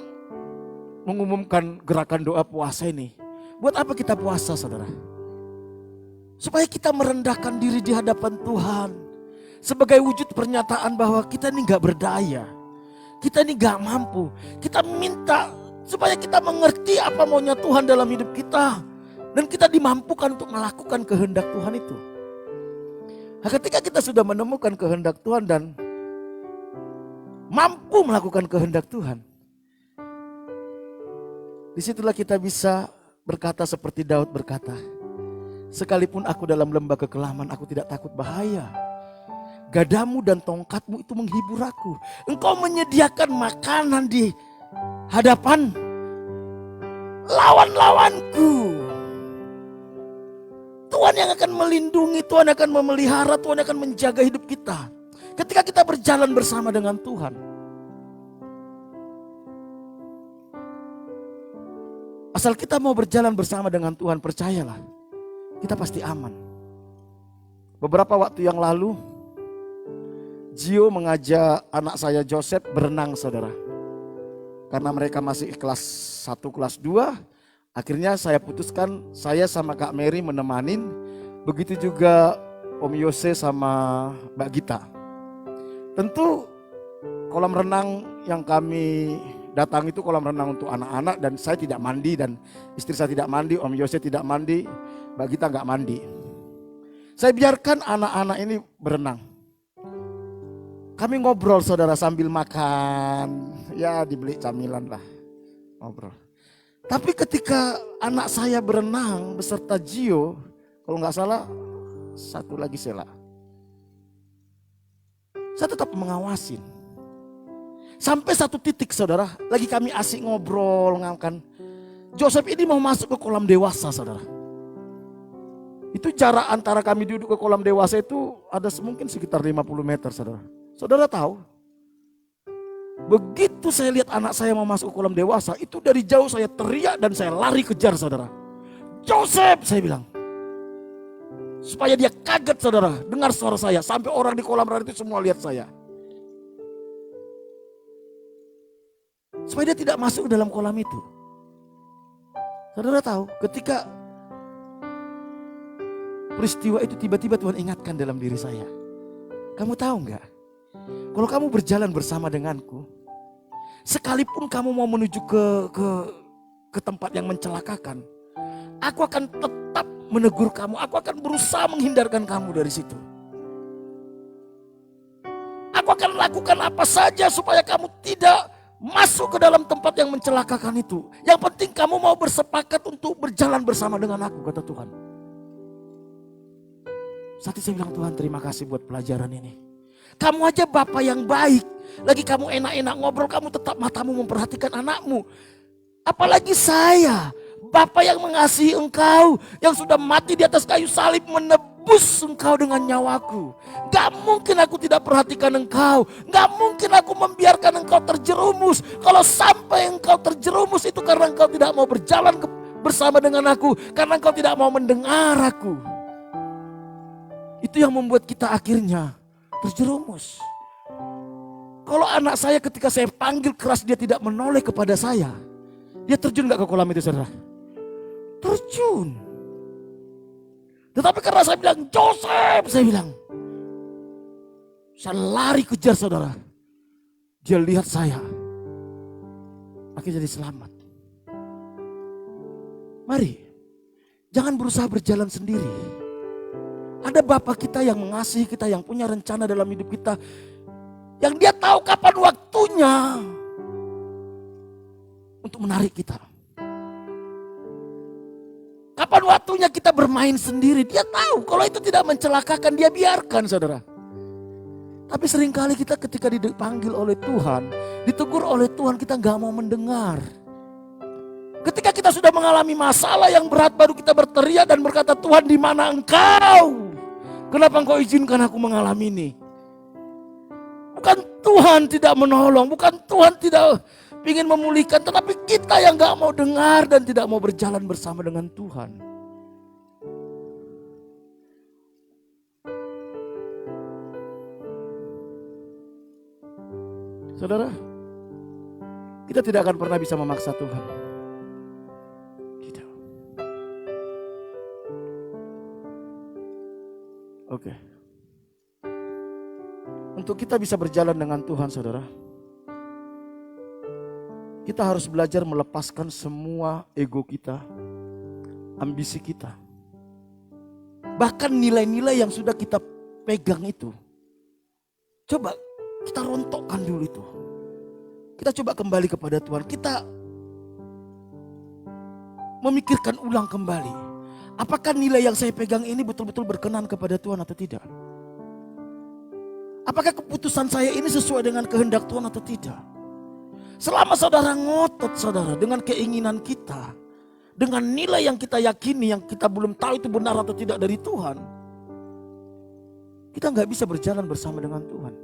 mengumumkan gerakan doa puasa ini, buat apa kita puasa, saudara? Supaya kita merendahkan diri di hadapan Tuhan sebagai wujud pernyataan bahwa kita ini gak berdaya. kita ini gak mampu. Kita minta supaya kita mengerti apa maunya Tuhan dalam hidup kita. Dan kita dimampukan untuk melakukan kehendak Tuhan itu. Nah, ketika kita sudah menemukan kehendak Tuhan dan mampu melakukan kehendak Tuhan, disitulah kita bisa berkata seperti Daud berkata, sekalipun aku dalam lembah kekelaman, aku tidak takut bahaya. Gadamu dan tongkatmu itu menghibur aku. Engkau menyediakan makanan di hadapan lawan-lawanku. Tuhan yang akan melindungi, Tuhan akan memelihara, Tuhan akan menjaga hidup kita. Ketika kita berjalan bersama dengan Tuhan. Asal kita mau berjalan bersama dengan Tuhan, percayalah, kita pasti aman. Beberapa waktu yang lalu, Gio mengajak anak saya Joseph berenang, saudara. Karena mereka masih kelas 1, kelas 2, akhirnya saya putuskan saya sama Kak Mary menemanin. Begitu juga Om Yose sama Mbak Gita. Tentu kolam renang yang kami datang itu kolam renang untuk anak-anak, dan saya tidak mandi dan istri saya tidak mandi, Om Yose tidak mandi, Mbak Gita nggak mandi. Saya biarkan anak-anak ini berenang. Kami ngobrol, saudara, sambil makan, ya dibeli camilan lah, ngobrol. Tapi ketika anak saya berenang beserta Gio, kalau nggak salah satu lagi Sela, saya tetap mengawasin. Sampai satu titik, saudara, lagi kami asik ngobrol, kan. Joseph ini mau masuk ke kolam dewasa, saudara. Itu jarak antara kami duduk ke kolam dewasa itu ada mungkin sekitar 50 meter, saudara. Saudara tahu, begitu saya lihat anak saya mau masuk ke kolam dewasa, itu dari jauh saya teriak dan saya lari kejar, saudara. Joseph, saya bilang. Supaya dia kaget, saudara, dengar suara saya. Sampai orang di kolam renang itu semua lihat saya. Supaya dia tidak masuk ke dalam kolam itu. Saudara tahu, ketika peristiwa itu tiba-tiba Tuhan ingatkan dalam diri saya. Kamu tahu enggak? Kalau kamu berjalan bersama denganku, sekalipun kamu mau menuju ke tempat yang mencelakakan, aku akan tetap menegur kamu, aku akan berusaha menghindarkan kamu dari situ. Aku akan lakukan apa saja supaya kamu tidak masuk ke dalam tempat yang mencelakakan itu. Yang penting kamu mau bersepakat untuk berjalan bersama dengan aku, kata Tuhan. Saat itu saya bilang, Tuhan terima kasih buat pelajaran ini. Kamu aja Bapak yang baik, lagi kamu enak-enak ngobrol, kamu tetap matamu memperhatikan anakmu. Apalagi saya, Bapak yang mengasihi engkau, yang sudah mati di atas kayu salib menebus engkau dengan nyawaku. Gak mungkin aku tidak perhatikan engkau, gak mungkin aku membiarkan engkau terjerumus. Kalau sampai engkau terjerumus itu karena engkau tidak mau berjalan bersama dengan aku, karena engkau tidak mau mendengar aku. Itu yang membuat kita akhirnya terjerumus. Kalau anak saya ketika saya panggil keras dia tidak menoleh kepada saya, dia terjun gak ke kolam itu, saudara? Terjun. Tetapi karena saya bilang, Joseph, saya bilang, saya lari kejar, saudara. Dia lihat saya, akhirnya jadi selamat. Mari, jangan berusaha berjalan sendiri. Ada Bapa kita yang mengasihi kita, yang punya rencana dalam hidup kita, yang dia tahu kapan waktunya untuk menarik kita. Kapan waktunya kita bermain sendiri, dia tahu. Kalau itu tidak mencelakakan, dia biarkan, saudara. Tapi seringkali kita ketika dipanggil oleh Tuhan, ditegur oleh Tuhan, kita gak mau mendengar. Ketika kita sudah mengalami masalah yang berat, baru kita berteriak dan berkata, Tuhan di mana engkau? Kenapa engkau izinkan aku mengalami ini? Bukan Tuhan tidak menolong, bukan Tuhan tidak ingin memulihkan, tetapi kita yang gak mau dengar dan tidak mau berjalan bersama dengan Tuhan. Saudara, kita tidak akan pernah bisa memaksa Tuhan. Tidak. Oke. Untuk kita bisa berjalan dengan Tuhan, saudara, Kita harus belajar melepaskan semua ego kita, ambisi kita. Bahkan nilai-nilai yang sudah kita pegang itu. Coba kita rontokkan dulu itu. Kita coba kembali kepada Tuhan. Kita memikirkan ulang kembali. Apakah nilai yang saya pegang ini betul-betul berkenan kepada Tuhan atau tidak? Apakah keputusan saya ini sesuai dengan kehendak Tuhan atau tidak? Selama saudara ngotot saudara dengan keinginan kita, dengan nilai yang kita yakini, yang kita belum tahu itu benar atau tidak dari Tuhan, kita nggak bisa berjalan bersama dengan Tuhan.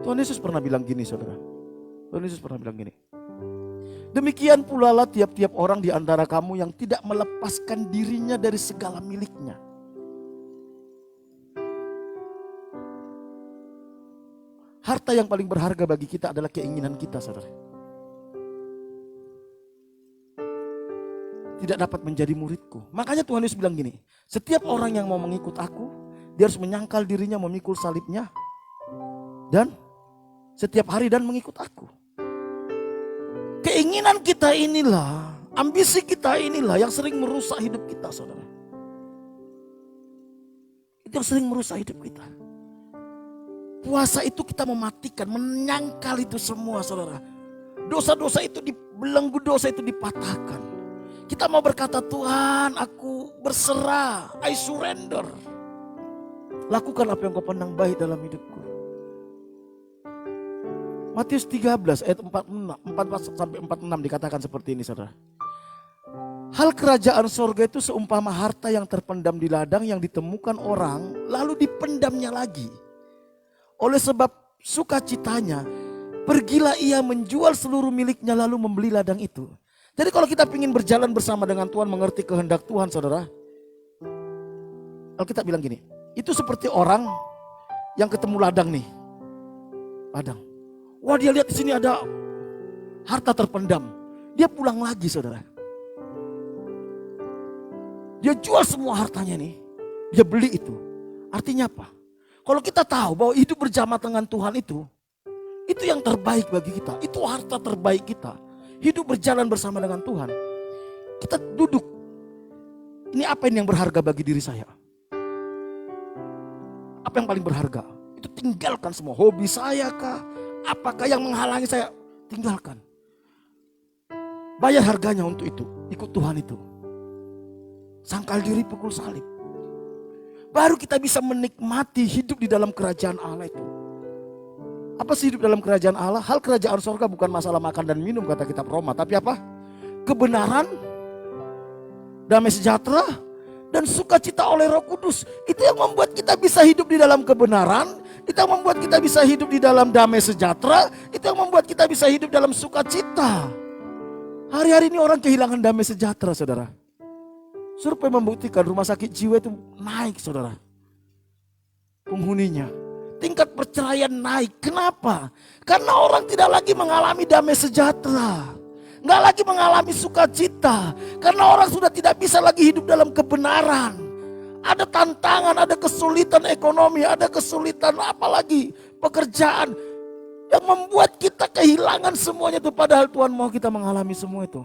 Tuhan Yesus pernah bilang gini saudara. Tuhan Yesus pernah bilang gini. Demikian pula lah tiap-tiap orang di antara kamu yang tidak melepaskan dirinya dari segala miliknya. Harta yang paling berharga bagi kita adalah keinginan kita, saudara. Tidak dapat menjadi muridku. Makanya Tuhan Yesus bilang gini, setiap orang yang mau mengikut aku, dia harus menyangkal dirinya, memikul salibnya, dan setiap hari dan mengikut aku. Keinginan kita inilah, ambisi kita inilah yang sering merusak hidup kita, saudara. Itu yang sering merusak hidup kita. Puasa itu kita mematikan, menyangkal itu semua, saudara. Dosa-dosa itu dibelenggu, dosa itu dipatahkan. Kita mau berkata, Tuhan aku berserah, I surrender. Lakukan apa yang kau pandang baik dalam hidupku. Matius 13 ayat 44 sampai 46 dikatakan seperti ini, saudara. Hal kerajaan sorga itu seumpama harta yang terpendam di ladang yang ditemukan orang lalu dipendamnya lagi. Oleh sebab sukacitanya, pergilah ia menjual seluruh miliknya lalu membeli ladang itu. Jadi kalau kita ingin berjalan bersama dengan Tuhan, mengerti kehendak Tuhan, saudara. Alkitab bilang gini, itu seperti orang yang ketemu ladang nih. Ladang. Wah, dia lihat di sini ada harta terpendam. Dia pulang lagi, saudara. Dia jual semua hartanya nih. Dia beli itu. Artinya apa? Kalau kita tahu bahwa hidup berjamaah dengan Tuhan itu yang terbaik bagi kita. Itu harta terbaik kita. Hidup berjalan bersama dengan Tuhan. Kita duduk. Ini apa yang berharga bagi diri saya? Apa yang paling berharga? Itu tinggalkan semua. Hobi saya kah? Apakah yang menghalangi saya? Tinggalkan. Bayar harganya untuk itu. Ikut Tuhan itu. Sangkal diri, pikul salib. Baru kita bisa menikmati hidup di dalam kerajaan Allah itu. Apa sih hidup dalam kerajaan Allah? Hal kerajaan surga bukan masalah makan dan minum kata kitab Roma. Tapi apa? Kebenaran, damai sejahtera, dan sukacita oleh Roh Kudus. Itu yang membuat kita bisa hidup di dalam kebenaran. Itu yang membuat kita bisa hidup di dalam damai sejahtera. Itu yang membuat kita bisa hidup dalam sukacita. Hari-hari ini orang kehilangan damai sejahtera, saudara. Survei membuktikan rumah sakit jiwa itu naik, saudara. Penghuninya. Tingkat perceraian naik. Kenapa? Karena orang tidak lagi mengalami damai sejahtera. Nggak lagi mengalami sukacita. Karena orang sudah tidak bisa lagi hidup dalam kebenaran. Ada tantangan, ada kesulitan ekonomi, ada kesulitan apalagi pekerjaan. Yang membuat kita kehilangan semuanya itu. Padahal Tuhan mau kita mengalami semua itu.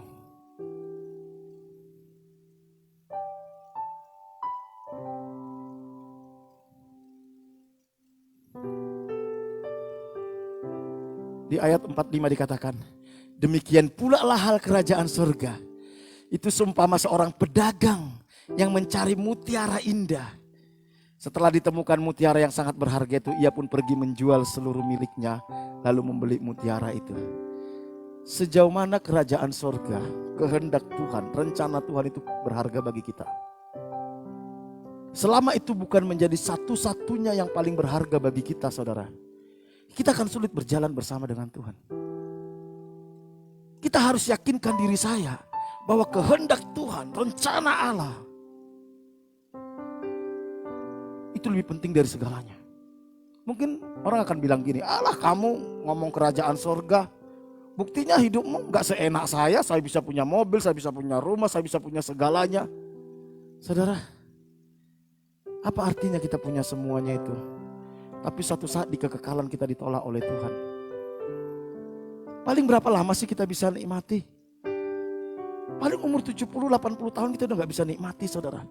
Di ayat 45 dikatakan, demikian pula lah hal kerajaan surga. Itu seumpama seorang pedagang yang mencari mutiara indah. Setelah ditemukan mutiara yang sangat berharga itu, ia pun pergi menjual seluruh miliknya, lalu membeli mutiara itu. Sejauh mana kerajaan surga, kehendak Tuhan, rencana Tuhan itu berharga bagi kita. Selama itu bukan menjadi satu-satunya yang paling berharga bagi kita, saudara, kita akan sulit berjalan bersama dengan Tuhan. Kita harus yakinkan diri saya bahwa kehendak Tuhan, rencana Allah, itu lebih penting dari segalanya. Mungkin orang akan bilang gini, alah kamu ngomong kerajaan surga, buktinya hidupmu gak seenak saya bisa punya mobil, saya bisa punya rumah, saya bisa punya segalanya. Saudara, apa artinya kita punya semuanya itu? Tapi suatu saat di kekekalan kita ditolak oleh Tuhan. Paling berapa lama sih kita bisa nikmati? Paling umur 70-80 tahun kita udah gak bisa nikmati saudara.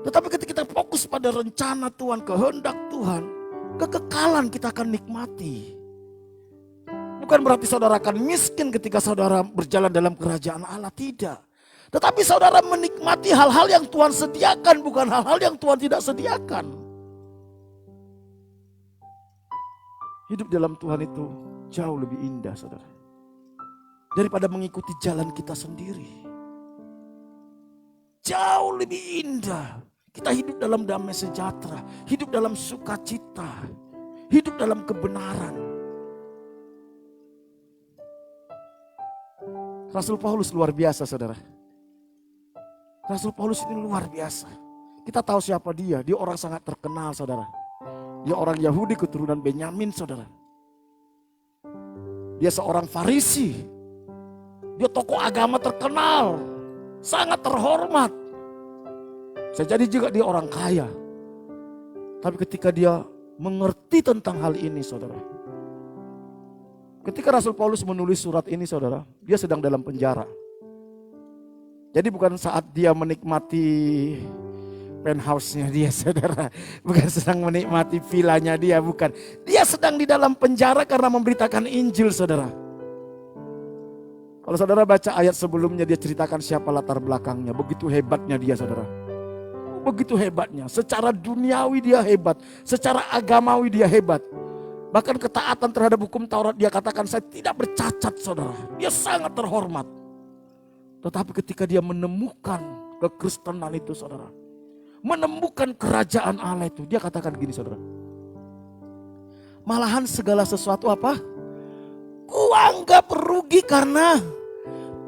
Tetapi ketika kita fokus pada rencana Tuhan, kehendak Tuhan, kekekalan kita akan nikmati. Bukan berarti saudara akan miskin ketika saudara berjalan dalam kerajaan Allah, tidak. Tetapi saudara menikmati hal-hal yang Tuhan sediakan, bukan hal-hal yang Tuhan tidak sediakan. Hidup dalam Tuhan itu jauh lebih indah saudara. Daripada mengikuti jalan kita sendiri. Jauh lebih indah. Kita hidup dalam damai sejahtera. Hidup dalam sukacita. Hidup dalam kebenaran. Rasul Paulus luar biasa saudara. Rasul Paulus ini luar biasa. Kita tahu siapa dia. Dia orang sangat terkenal saudara. Dia orang Yahudi keturunan Benyamin saudara. Dia seorang Farisi. Dia tokoh agama terkenal. Sangat terhormat. Bisa jadi juga dia orang kaya. Tapi ketika dia mengerti tentang hal ini saudara. Ketika Rasul Paulus menulis surat ini saudara. Dia sedang dalam penjara. Jadi bukan saat dia menikmati penthouse-nya dia saudara. Bukan sedang menikmati villanya dia, bukan. Dia sedang di dalam penjara karena memberitakan Injil saudara. Kalau saudara baca ayat sebelumnya dia ceritakan siapa latar belakangnya. Begitu hebatnya dia saudara. Begitu hebatnya. Secara duniawi dia hebat. Secara agamawi dia hebat. Bahkan ketaatan terhadap hukum Taurat dia katakan saya tidak bercacat saudara. Dia sangat terhormat. Tetapi ketika dia menemukan kekristenan itu saudara. Menemukan kerajaan Allah itu. Dia katakan gini saudara. Malahan segala sesuatu apa? Kuanggap rugi karena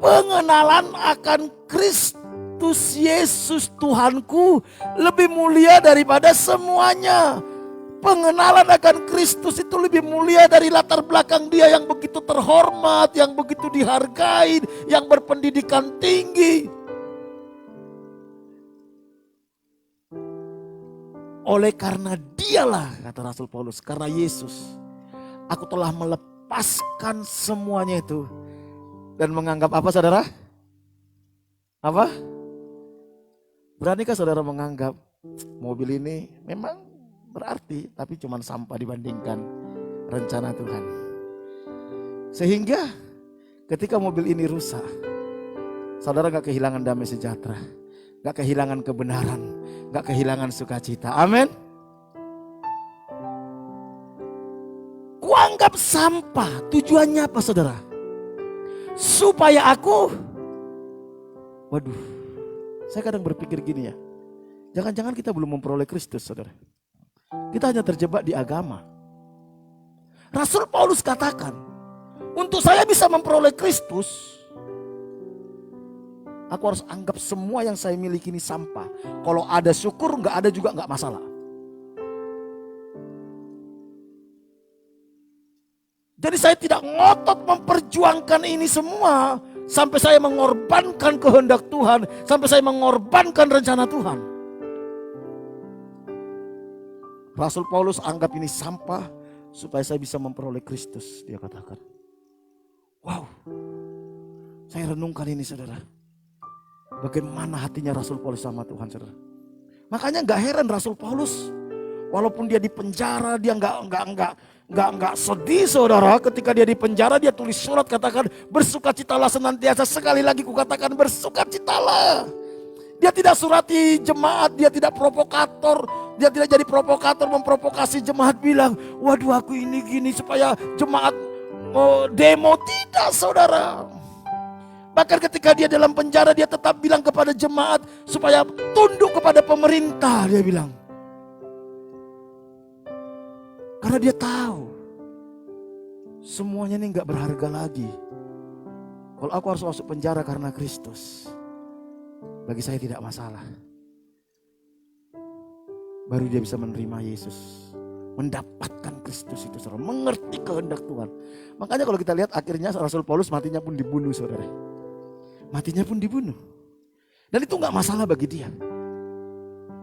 pengenalan akan Kristus Yesus Tuhanku lebih mulia daripada semuanya. Pengenalan akan Kristus itu lebih mulia dari latar belakang dia yang begitu terhormat, yang begitu dihargai, yang berpendidikan tinggi. Oleh karena dialah, kata Rasul Paulus, karena Yesus, aku telah melepaskan semuanya itu. Dan menganggap apa saudara? Apa? Beranikah saudara menganggap mobil ini memang berarti, tapi cuma sampah dibandingkan rencana Tuhan. Sehingga ketika mobil ini rusak, saudara gak kehilangan damai sejahtera, gak kehilangan kebenaran, gak kehilangan sukacita. Amin. Kuanggap sampah, tujuannya apa saudara? Supaya aku, waduh, saya kadang berpikir gini ya, jangan-jangan kita belum memperoleh Kristus saudara. Kita hanya terjebak di agama. Rasul Paulus katakan, untuk saya bisa memperoleh Kristus, aku harus anggap semua yang saya miliki ini sampah. Kalau ada syukur, gak ada juga gak masalah. Jadi saya tidak ngotot memperjuangkan ini semua sampai saya mengorbankan kehendak Tuhan, sampai saya mengorbankan rencana Tuhan. Rasul Paulus anggap ini sampah supaya saya bisa memperoleh Kristus, dia katakan. Wow, saya renungkan ini saudara. Bagaimana hatinya Rasul Paulus sama Tuhan saudara. Makanya gak heran Rasul Paulus, walaupun dia di penjara, dia nggak sedih saudara. Ketika dia di penjara dia tulis surat katakan bersukacitalah senantiasa. Sekali lagi kukatakan bersukacitalah. Dia tidak surati jemaat, dia tidak provokator. Dia tidak jadi provokator memprovokasi jemaat bilang waduh aku ini gini supaya jemaat demo. Tidak saudara. Bahkan ketika dia dalam penjara dia tetap bilang kepada jemaat supaya tunduk kepada pemerintah, dia bilang. Karena dia tahu semuanya ini gak berharga lagi. Kalau aku harus masuk penjara karena Kristus, bagi saya tidak masalah. Baru dia bisa menerima Yesus, mendapatkan Kristus itu saudara, mengerti kehendak Tuhan. Makanya kalau kita lihat akhirnya Rasul Paulus matinya pun dibunuh saudara. Matinya pun dibunuh. Dan itu gak masalah bagi dia.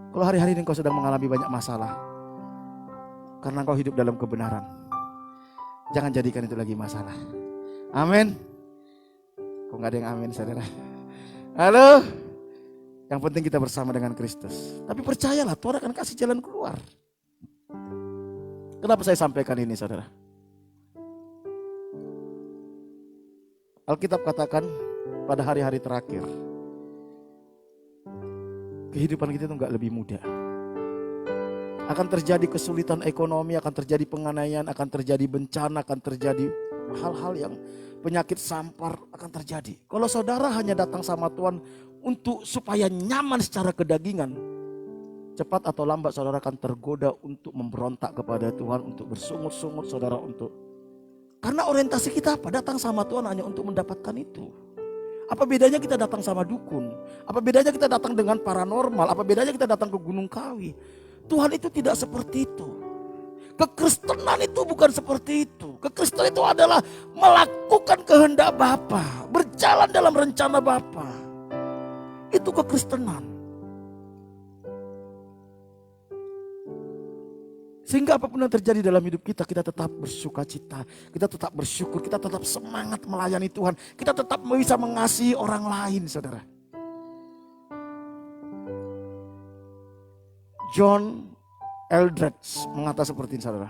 Kalau hari-hari ini kau sedang mengalami banyak masalah, karena kau hidup dalam kebenaran, jangan jadikan itu lagi masalah. Amin. Kok gak ada yang amin saudara? Halo. Yang penting kita bersama dengan Kristus. Tapi percayalah Tuhan akan kasih jalan keluar. Kenapa saya sampaikan ini saudara? Alkitab katakan pada hari-hari terakhir, kehidupan kita itu gak lebih mudah. Akan terjadi kesulitan ekonomi, akan terjadi penganiayaan, akan terjadi bencana, akan terjadi hal-hal yang penyakit sampar akan terjadi. Kalau saudara hanya datang sama Tuhan untuk supaya nyaman secara kedagingan, cepat atau lambat saudara akan tergoda untuk memberontak kepada Tuhan, untuk bersungut-sungut saudara karena orientasi kita apa? Datang sama Tuhan hanya untuk mendapatkan itu. Apa bedanya kita datang sama dukun? Apa bedanya kita datang dengan paranormal? Apa bedanya kita datang ke Gunung Kawi? Tuhan itu tidak seperti itu. Kekristenan itu bukan seperti itu. Kekristenan itu adalah melakukan kehendak Bapa, berjalan dalam rencana Bapa. Itu kekristenan. Sehingga apapun yang terjadi dalam hidup kita, kita tetap bersuka cita, kita tetap bersyukur, kita tetap semangat melayani Tuhan, kita tetap bisa mengasihi orang lain, saudara. John Eldredge mengatakan seperti ini, saudara.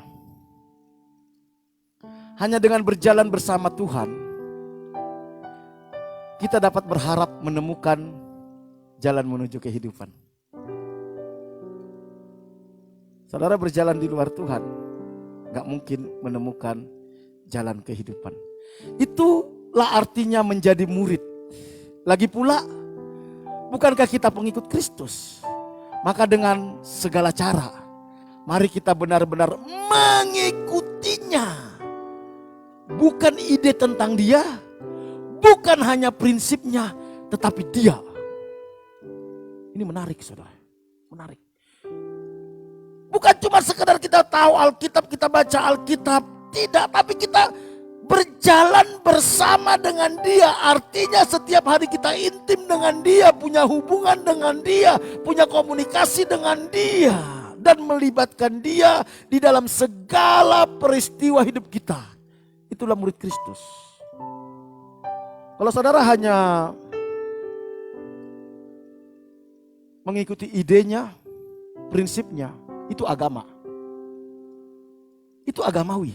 Hanya dengan berjalan bersama Tuhan, kita dapat berharap menemukan jalan menuju kehidupan. Saudara berjalan di luar Tuhan, gak mungkin menemukan jalan kehidupan. Itulah artinya menjadi murid. Lagi pula, bukankah kita pengikut Kristus? Maka dengan segala cara, mari kita benar-benar mengikutinya. Bukan ide tentang dia, bukan hanya prinsipnya, tetapi dia. Ini menarik saudara, menarik. Bukan cuma sekedar kita tahu Alkitab, kita baca Alkitab. Tidak, tapi kita berjalan bersama dengan dia. Artinya setiap hari kita intim dengan dia, punya hubungan dengan dia, punya komunikasi dengan dia. Dan melibatkan dia di dalam segala peristiwa hidup kita. Itulah murid Kristus. Kalau saudara hanya mengikuti idenya, prinsipnya, itu agama. Itu agamawi.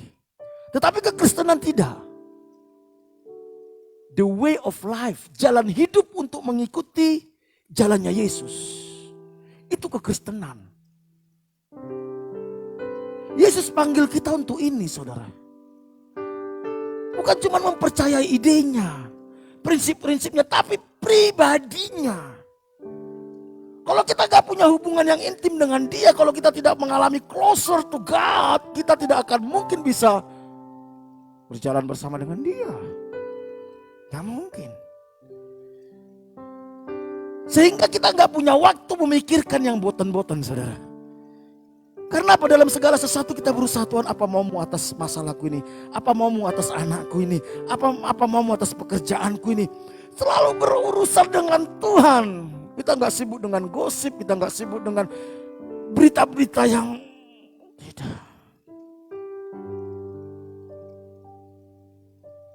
Tetapi kekristenan tidak. The way of life, jalan hidup untuk mengikuti jalannya Yesus. Itu kekristenan. Yesus panggil kita untuk ini saudara. Bukan cuma mempercayai idenya, prinsip-prinsipnya, tapi pribadinya. Kalau kita gak punya hubungan yang intim dengan dia, kalau kita tidak mengalami closer to God, kita tidak akan mungkin bisa berjalan bersama dengan dia. Gak mungkin. Sehingga kita gak punya waktu memikirkan yang boten-boten saudara. Karena apa? Dalam segala sesuatu kita berusaha, Tuhan apa maumu atas masalahku ini, apa maumu atas anakku ini, apa maumu atas pekerjaanku ini. Selalu berurusan dengan Tuhan. Kita gak sibuk dengan gosip, kita gak sibuk dengan berita-berita yang tidak.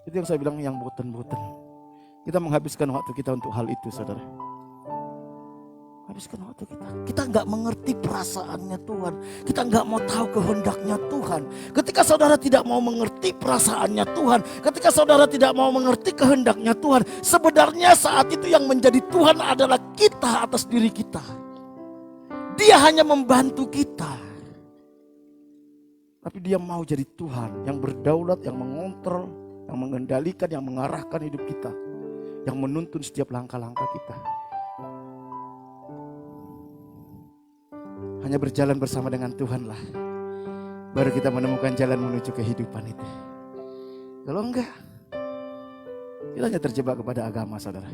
Itu yang saya bilang yang boten-boten. Kita menghabiskan waktu kita untuk hal itu saudara. Habiskan waktu kita. Kita gak mengerti perasaannya Tuhan. Kita gak mau tahu kehendaknya Tuhan. Ketika saudara tidak mau mengerti perasaannya Tuhan, ketika saudara tidak mau mengerti kehendaknya Tuhan, sebenarnya saat itu yang menjadi Tuhan adalah kita atas diri kita. Dia hanya membantu kita. Tapi dia mau jadi Tuhan yang berdaulat, yang mengontrol, yang mengendalikan, yang mengarahkan hidup kita, yang menuntun setiap langkah-langkah kita. Hanya berjalan bersama dengan Tuhanlah, baru kita menemukan jalan menuju kehidupan itu. Kalau enggak, kita hanya terjebak kepada agama saudara.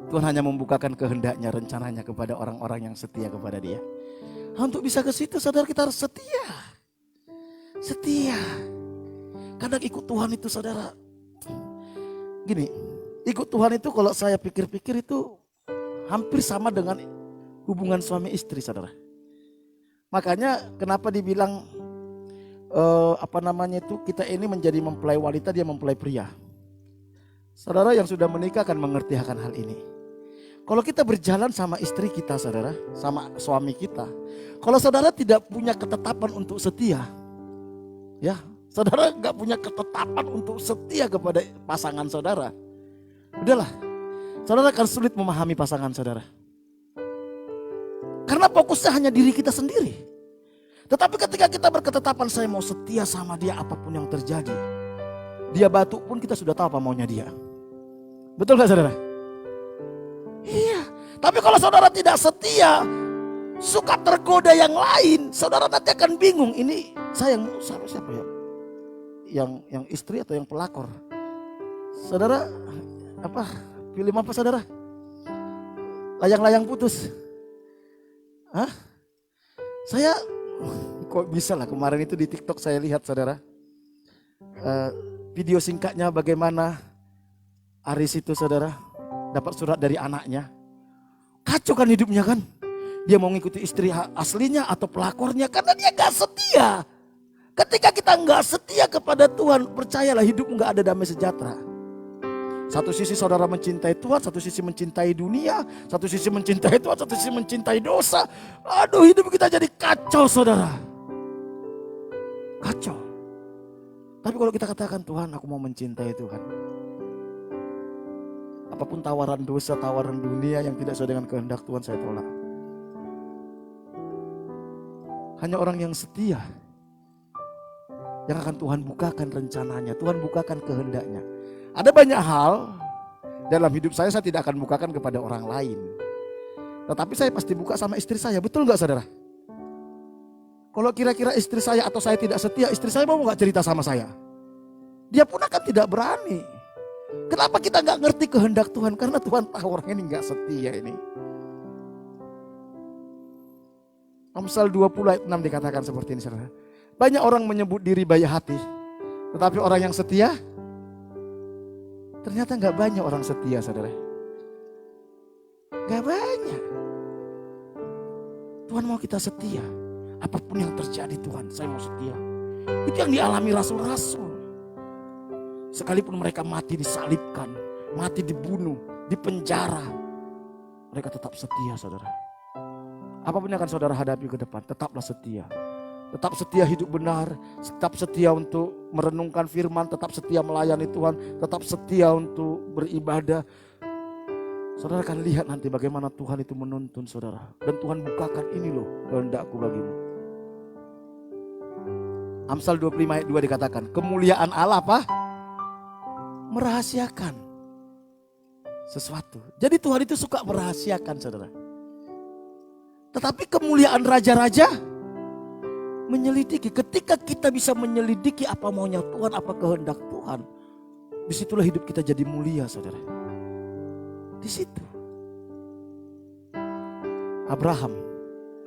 Tuhan hanya membukakan kehendaknya, rencananya kepada orang-orang yang setia kepada dia. Untuk bisa ke situ saudara, kita harus setia. Setia. Kadang ikut Tuhan itu saudara, gini, ikut Tuhan itu kalau saya pikir-pikir itu hampir sama dengan hubungan suami istri saudara. Makanya kenapa dibilang kita ini menjadi mempelai wanita, dia mempelai pria. Saudara yang sudah menikah akan mengerti akan hal ini. Kalau kita berjalan sama istri kita, saudara, sama suami kita, kalau saudara tidak punya ketetapan untuk setia, ya, saudara nggak punya ketetapan untuk setia kepada pasangan saudara, udahlah, saudara akan sulit memahami pasangan saudara. Karena fokusnya hanya diri kita sendiri. Tetapi ketika kita berketetapan, saya mau setia sama dia apapun yang terjadi, dia batuk pun kita sudah tahu apa maunya dia. Betul gak saudara? Iya. Tapi kalau saudara tidak setia, suka tergoda yang lain, saudara nanti akan bingung. Ini saya yang siapa ya? Yang istri atau yang pelakor? Saudara pilih apa saudara? Layang-layang putus. Hah? Saya kok bisa lah, kemarin itu di TikTok saya lihat saudara, video singkatnya bagaimana Aris itu saudara dapat surat dari anaknya. Kacau kan hidupnya kan. Dia mau ngikuti istri aslinya atau pelakornya karena dia gak setia. Ketika kita gak setia kepada Tuhan, percayalah hidup gak ada damai sejahtera. Satu sisi saudara mencintai Tuhan, satu sisi mencintai dunia, satu sisi mencintai Tuhan, satu sisi mencintai dosa. Aduh, hidup kita jadi kacau saudara. Kacau. Tapi kalau kita katakan, Tuhan aku mau mencintai Tuhan, apapun tawaran dosa, tawaran dunia yang tidak sesuai dengan kehendak Tuhan, saya tolak. Hanya orang yang setia yang akan Tuhan bukakan rencananya, Tuhan bukakan kehendaknya. Ada banyak hal dalam hidup saya tidak akan bukakan kepada orang lain. Tetapi saya pasti buka sama istri saya, betul gak saudara? Kalau kira-kira istri saya atau saya tidak setia, istri saya mau gak cerita sama saya? Dia pun akan tidak berani. Kenapa kita gak ngerti kehendak Tuhan? Karena Tuhan tahu orang ini gak setia ini. Amsal 20 ayat 6 dikatakan seperti ini saudara. Banyak orang menyebut diri baik hati, tetapi orang yang setia, ternyata gak banyak orang setia saudara. Gak banyak. Tuhan mau kita setia. Apapun yang terjadi Tuhan, saya mau setia. Itu yang dialami rasul-rasul. Sekalipun mereka mati disalibkan, mati dibunuh, dipenjara, mereka tetap setia saudara. Apapun yang akan saudara hadapi ke depan, tetaplah setia. Tetap setia hidup benar, tetap setia untuk merenungkan firman, tetap setia melayani Tuhan, tetap setia untuk beribadah. Saudara akan lihat nanti bagaimana Tuhan itu menuntun saudara. Dan Tuhan bukakan ini loh kehendakku bagimu. Amsal 25 ayat 2 dikatakan, kemuliaan Allah apa? Merahasiakan sesuatu. Jadi Tuhan itu suka merahasiakan saudara. Tetapi kemuliaan raja-raja menyelidiki. Ketika kita bisa menyelidiki apa maunya Tuhan, apa kehendak Tuhan, disitulah hidup kita jadi mulia saudara. Di situ. Abraham,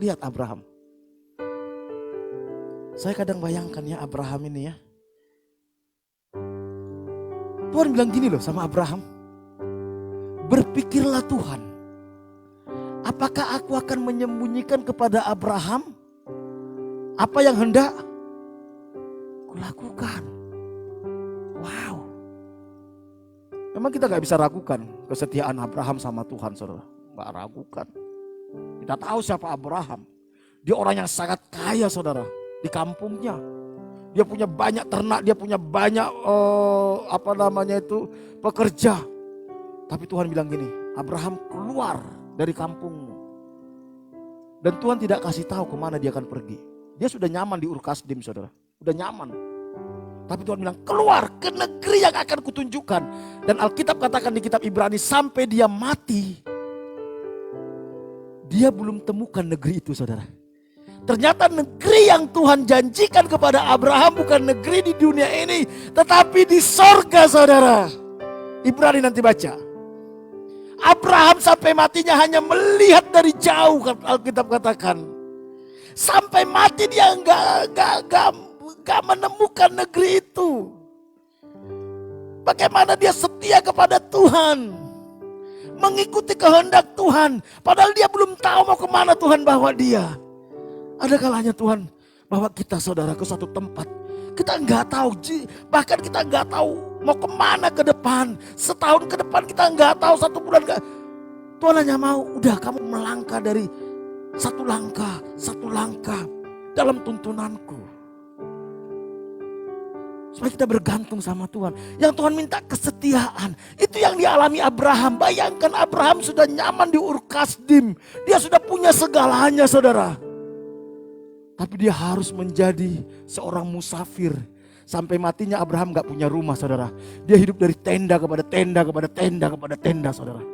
lihat Abraham. Saya kadang bayangkan ya Abraham ini ya. Tuhan bilang gini loh sama Abraham. Berpikirlah Tuhan, apakah aku akan menyembunyikan kepada Abraham apa yang hendak kulakukan? Wow. Memang kita gak bisa ragukan kesetiaan Abraham sama Tuhan saudara. Gak ragukan. Kita tahu siapa Abraham. Dia orang yang sangat kaya saudara. Di kampungnya. Dia punya banyak ternak, dia punya banyak pekerja. Tapi Tuhan bilang gini, Abraham keluar dari kampungmu. Dan Tuhan tidak kasih tahu kemana dia akan pergi. Dia sudah nyaman di Ur Kasdim saudara, udah nyaman. Tapi Tuhan bilang keluar ke negeri yang akan kutunjukkan. Dan Alkitab katakan di kitab Ibrani sampai dia mati, dia belum temukan negeri itu saudara. Ternyata negeri yang Tuhan janjikan kepada Abraham bukan negeri di dunia ini, tetapi di sorga saudara. Ibrani nanti baca. Abraham sampai matinya hanya melihat dari jauh, Alkitab katakan. Sampai mati dia enggak menemukan negeri itu. Bagaimana dia setia kepada Tuhan, mengikuti kehendak Tuhan, padahal dia belum tahu mau kemana Tuhan bawa dia. Ada kalanya Tuhan Bahwa kita saudara ke satu tempat. Kita nggak tahu, bahkan kita nggak tahu mau kemana ke depan. Setahun ke depan kita nggak tahu, 1 bulan nggak. Tuhan hanya mau, udah kamu melangkah dari satu langkah dalam tuntunanku. Supaya kita bergantung sama Tuhan. Yang Tuhan minta kesetiaan. Itu yang dialami Abraham. Bayangkan Abraham sudah nyaman di Ur Kasdim. Dia sudah punya segalanya saudara. Tapi dia harus menjadi seorang musafir. Sampai matinya Abraham gak punya rumah saudara. Dia hidup dari tenda kepada tenda kepada tenda kepada tenda saudara.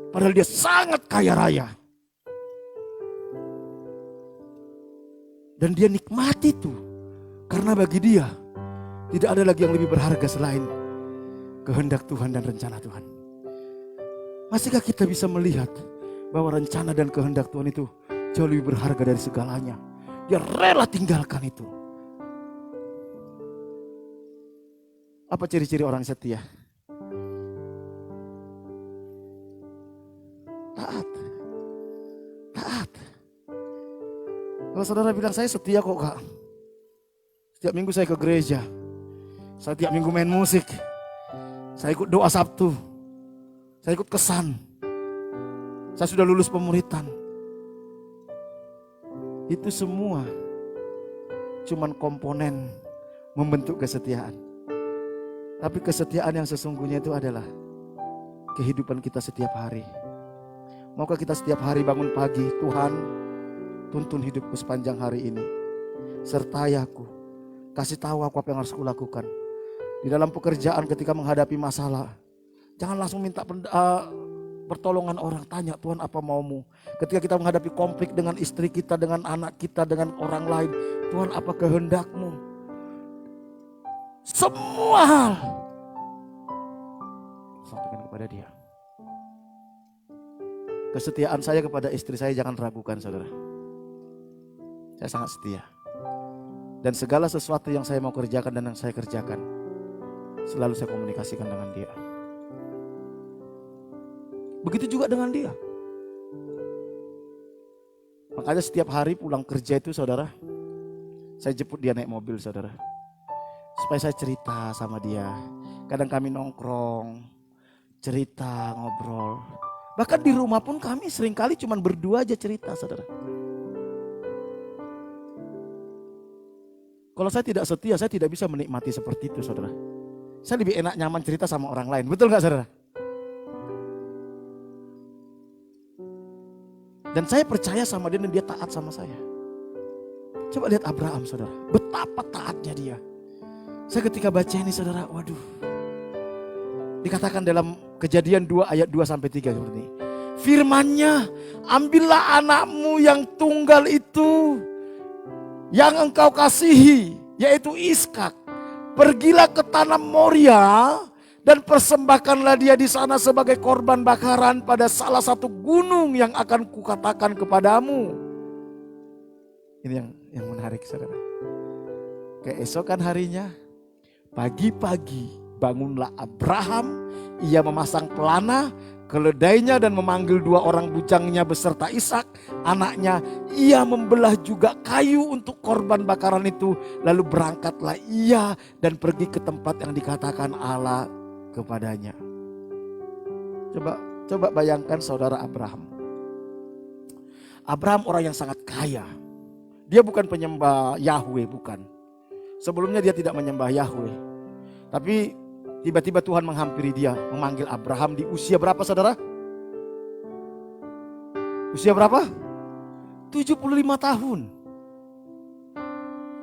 Padahal dia sangat kaya raya. Dan dia nikmati itu. Karena bagi dia tidak ada lagi yang lebih berharga selain kehendak Tuhan dan rencana Tuhan. Masihkah kita bisa melihat bahwa rencana dan kehendak Tuhan itu jauh lebih berharga dari segalanya. Dia rela tinggalkan itu. Apa ciri-ciri orang setia? Taat. Kalau saudara bilang saya setia kok kak. Setiap minggu saya ke gereja. Saya tiap minggu main musik. Saya ikut doa Sabtu. Saya ikut kesan. Saya sudah lulus pemuritan. Itu semua cuman komponen membentuk kesetiaan. Tapi kesetiaan yang sesungguhnya itu adalah kehidupan kita setiap hari. Maukah kita setiap hari bangun pagi, Tuhan tuntun hidupku sepanjang hari ini. Sertai aku, kasih tahu aku apa yang harus kulakukan. Di dalam pekerjaan ketika menghadapi masalah, jangan langsung minta pertolongan orang, tanya Tuhan apa maumu. Ketika kita menghadapi konflik dengan istri kita, dengan anak kita, dengan orang lain, Tuhan apa kehendakmu. Semua hal sampaikan kepada dia. Kesetiaan saya kepada istri saya jangan ragukan saudara. Saya sangat setia. Dan segala sesuatu yang saya mau kerjakan dan yang saya kerjakan, selalu saya komunikasikan dengan dia. Begitu juga dengan dia. Makanya setiap hari pulang kerja itu saudara, saya jemput dia naik mobil saudara. Supaya saya cerita sama dia. Kadang kami nongkrong, cerita, ngobrol. Bahkan di rumah pun kami seringkali cuma berdua aja cerita saudara. Kalau saya tidak setia, saya tidak bisa menikmati seperti itu saudara. Saya lebih enak nyaman cerita sama orang lain, betul gak saudara? Dan saya percaya sama dia dan dia taat sama saya. Coba lihat Abraham saudara, betapa taatnya dia. Saya ketika baca ini saudara, waduh. Dikatakan dalam Kejadian 2 ayat 2-3 seperti ini. Firman-Nya, ambillah anakmu yang tunggal itu, yang engkau kasihi, yaitu Iskak. Pergilah ke tanah Moria dan persembahkanlah dia di sana sebagai korban bakaran pada salah satu gunung yang akan kukatakan kepadamu. Ini yang menarik saudara. Keesokan harinya, pagi-pagi bangunlah Abraham, ia memasang pelana, keledainya dan memanggil 2 orang bujangnya beserta Ishak, anaknya. Ia membelah juga kayu untuk korban bakaran itu. Lalu berangkatlah ia dan pergi ke tempat yang dikatakan Allah kepadanya. Coba bayangkan saudara Abraham. Abraham orang yang sangat kaya. Dia bukan penyembah Yahweh, bukan. Sebelumnya dia tidak menyembah Yahweh. Tapi tiba-tiba Tuhan menghampiri dia, memanggil Abraham di usia berapa saudara? Usia berapa? 75 tahun.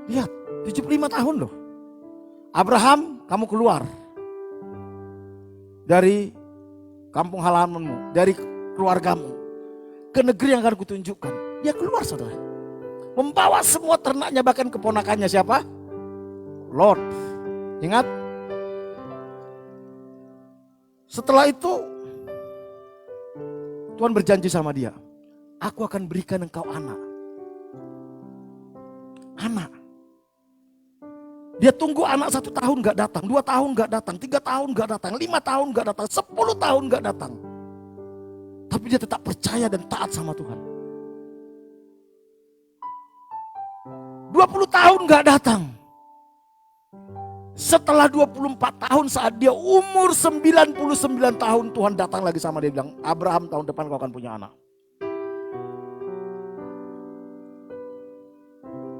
Lihat, 75 tahun loh. Abraham, kamu keluar dari kampung halamanmu, dari keluargamu, ke negeri yang akan kutunjukkan. Dia keluar saudara. Membawa semua ternaknya, bahkan keponakannya siapa? Lot. Ingat? Setelah itu Tuhan berjanji sama dia, aku akan berikan engkau anak. Anak. Dia tunggu anak 1 tahun gak datang, 2 tahun gak datang, 3 tahun gak datang, 5 tahun gak datang, 10 tahun gak datang. Tapi dia tetap percaya dan taat sama Tuhan. 2 20 tahun gak datang. Setelah 24 tahun saat dia umur 99 tahun, Tuhan datang lagi sama dia bilang, Abraham tahun depan kau akan punya anak.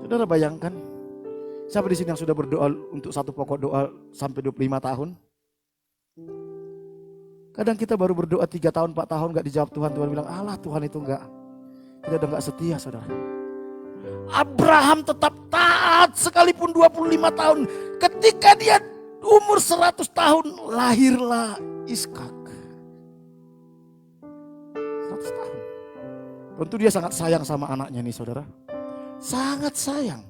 Saudara bayangkan, siapa di sini yang sudah berdoa untuk satu pokok doa sampai 25 tahun? Kadang kita baru berdoa 3 tahun, 4 tahun gak dijawab Tuhan. Tuhan bilang, alah Tuhan itu kita udah gak setia saudara. Abraham tetap taat sekalipun 25 tahun. Ketika dia umur 100 tahun, lahirlah Ishak. 100 tahun. Tentu dia sangat sayang sama anaknya nih saudara. Sangat sayang.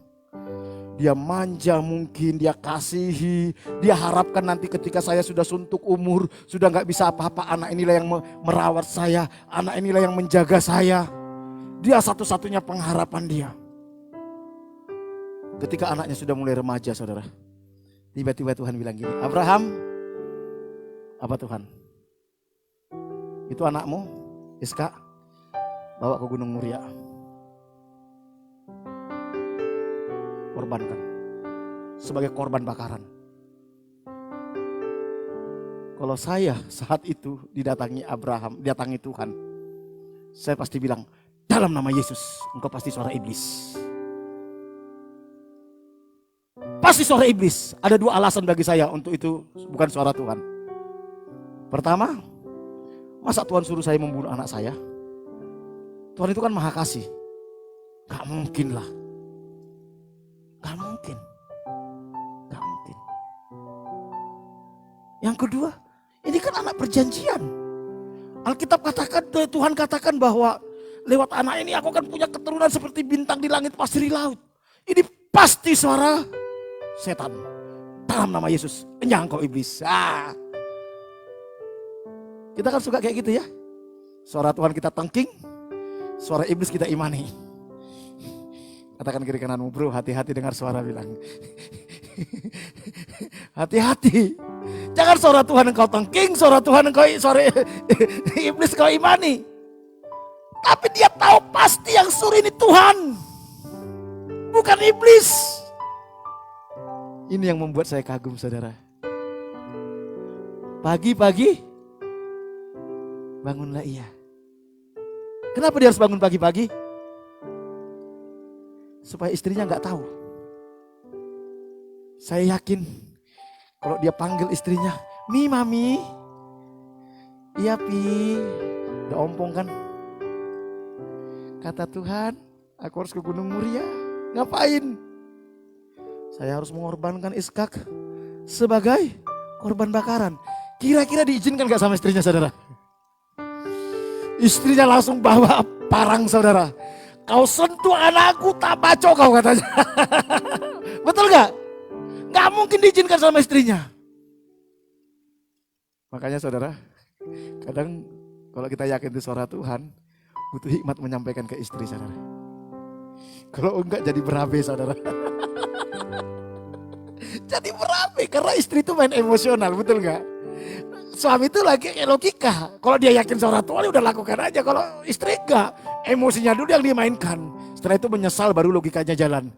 Dia manja mungkin, dia kasihi. Dia harapkan nanti ketika saya sudah suntuk umur, sudah gak bisa apa-apa, anak inilah yang merawat saya. Anak inilah yang menjaga saya. Dia satu-satunya pengharapan dia. Ketika anaknya sudah mulai remaja saudara, tiba-tiba Tuhan bilang gini, Abraham, apa Tuhan? Itu anakmu, Ishak, bawa ke Gunung Muria. Korbankan, sebagai korban bakaran. Kalau saya saat itu didatangi Tuhan, saya pasti bilang, dalam nama Yesus, engkau pasti suara iblis. Pasti suara iblis. Ada 2 alasan bagi saya untuk itu bukan suara Tuhan. Pertama, masa Tuhan suruh saya membunuh anak saya? Tuhan itu kan maha kasih. Gak mungkin lah. Gak mungkin. Gak mungkin. Yang kedua, ini kan anak perjanjian. Alkitab katakan, Tuhan katakan bahwa lewat anak ini aku akan punya keturunan seperti bintang di langit, pasir di laut. Ini pasti suara setan. Dalam nama Yesus, enyah engkau iblis. Kita kan suka kayak gitu ya. Suara Tuhan kita tengking, suara iblis kita imani. Katakan kiri kananmu, bro, hati-hati dengar suara bilang. Hati-hati. Jangan suara Tuhan engkau tengking, suara iblis kau imani. Tapi dia tahu pasti yang suruh ini Tuhan, bukan iblis. Ini yang membuat saya kagum saudara. Pagi-pagi bangunlah ia. Kenapa dia harus bangun pagi-pagi? Supaya istrinya gak tahu. Saya yakin kalau dia panggil istrinya, Mi, Mami. Iya Pi. Udah ompong kan. Kata Tuhan, aku harus ke Gunung Muria. Ngapain? Saya harus mengorbankan Ishak sebagai korban bakaran. Kira-kira diizinkan gak sama istrinya saudara? Istrinya langsung bawa parang saudara. Kau sentuh anakku tak bacok kau katanya. Betul gak? Gak mungkin diizinkan sama istrinya. Makanya saudara, kadang kalau kita yakin itu suara Tuhan, butuh hikmat menyampaikan ke istri saudara. Kalau enggak jadi berabe saudara. Jadi berabe karena istri itu main emosional, betul gak? Suami itu lagi logika. Kalau dia yakin suara Tuhan udah lakukan aja. Kalau istri enggak, emosinya dulu yang dimainkan. Setelah itu menyesal baru logikanya jalan.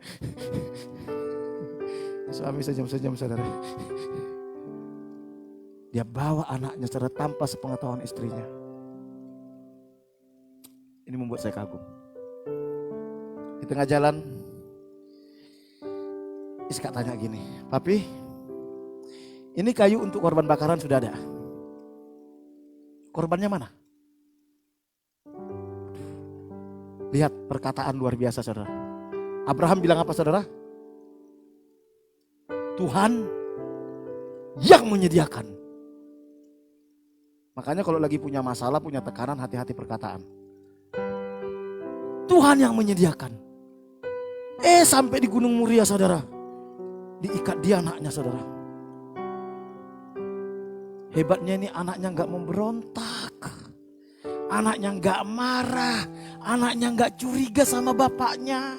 Suami sejam-sejam saudara. Dia bawa anaknya secara tanpa sepengetahuan istrinya. Ini membuat saya kagum. Di tengah jalan, Ishak tanya gini, Papi, ini kayu untuk korban bakaran sudah ada. Korbannya mana? Lihat perkataan luar biasa saudara. Abraham bilang apa saudara? Tuhan yang menyediakan. Makanya kalau lagi punya masalah, punya tekanan, hati-hati perkataan. Tuhan yang menyediakan. Sampai di Gunung Muria saudara. Diikat dia anaknya saudara. Hebatnya ini anaknya gak memberontak. Anaknya gak marah. Anaknya gak curiga sama bapaknya.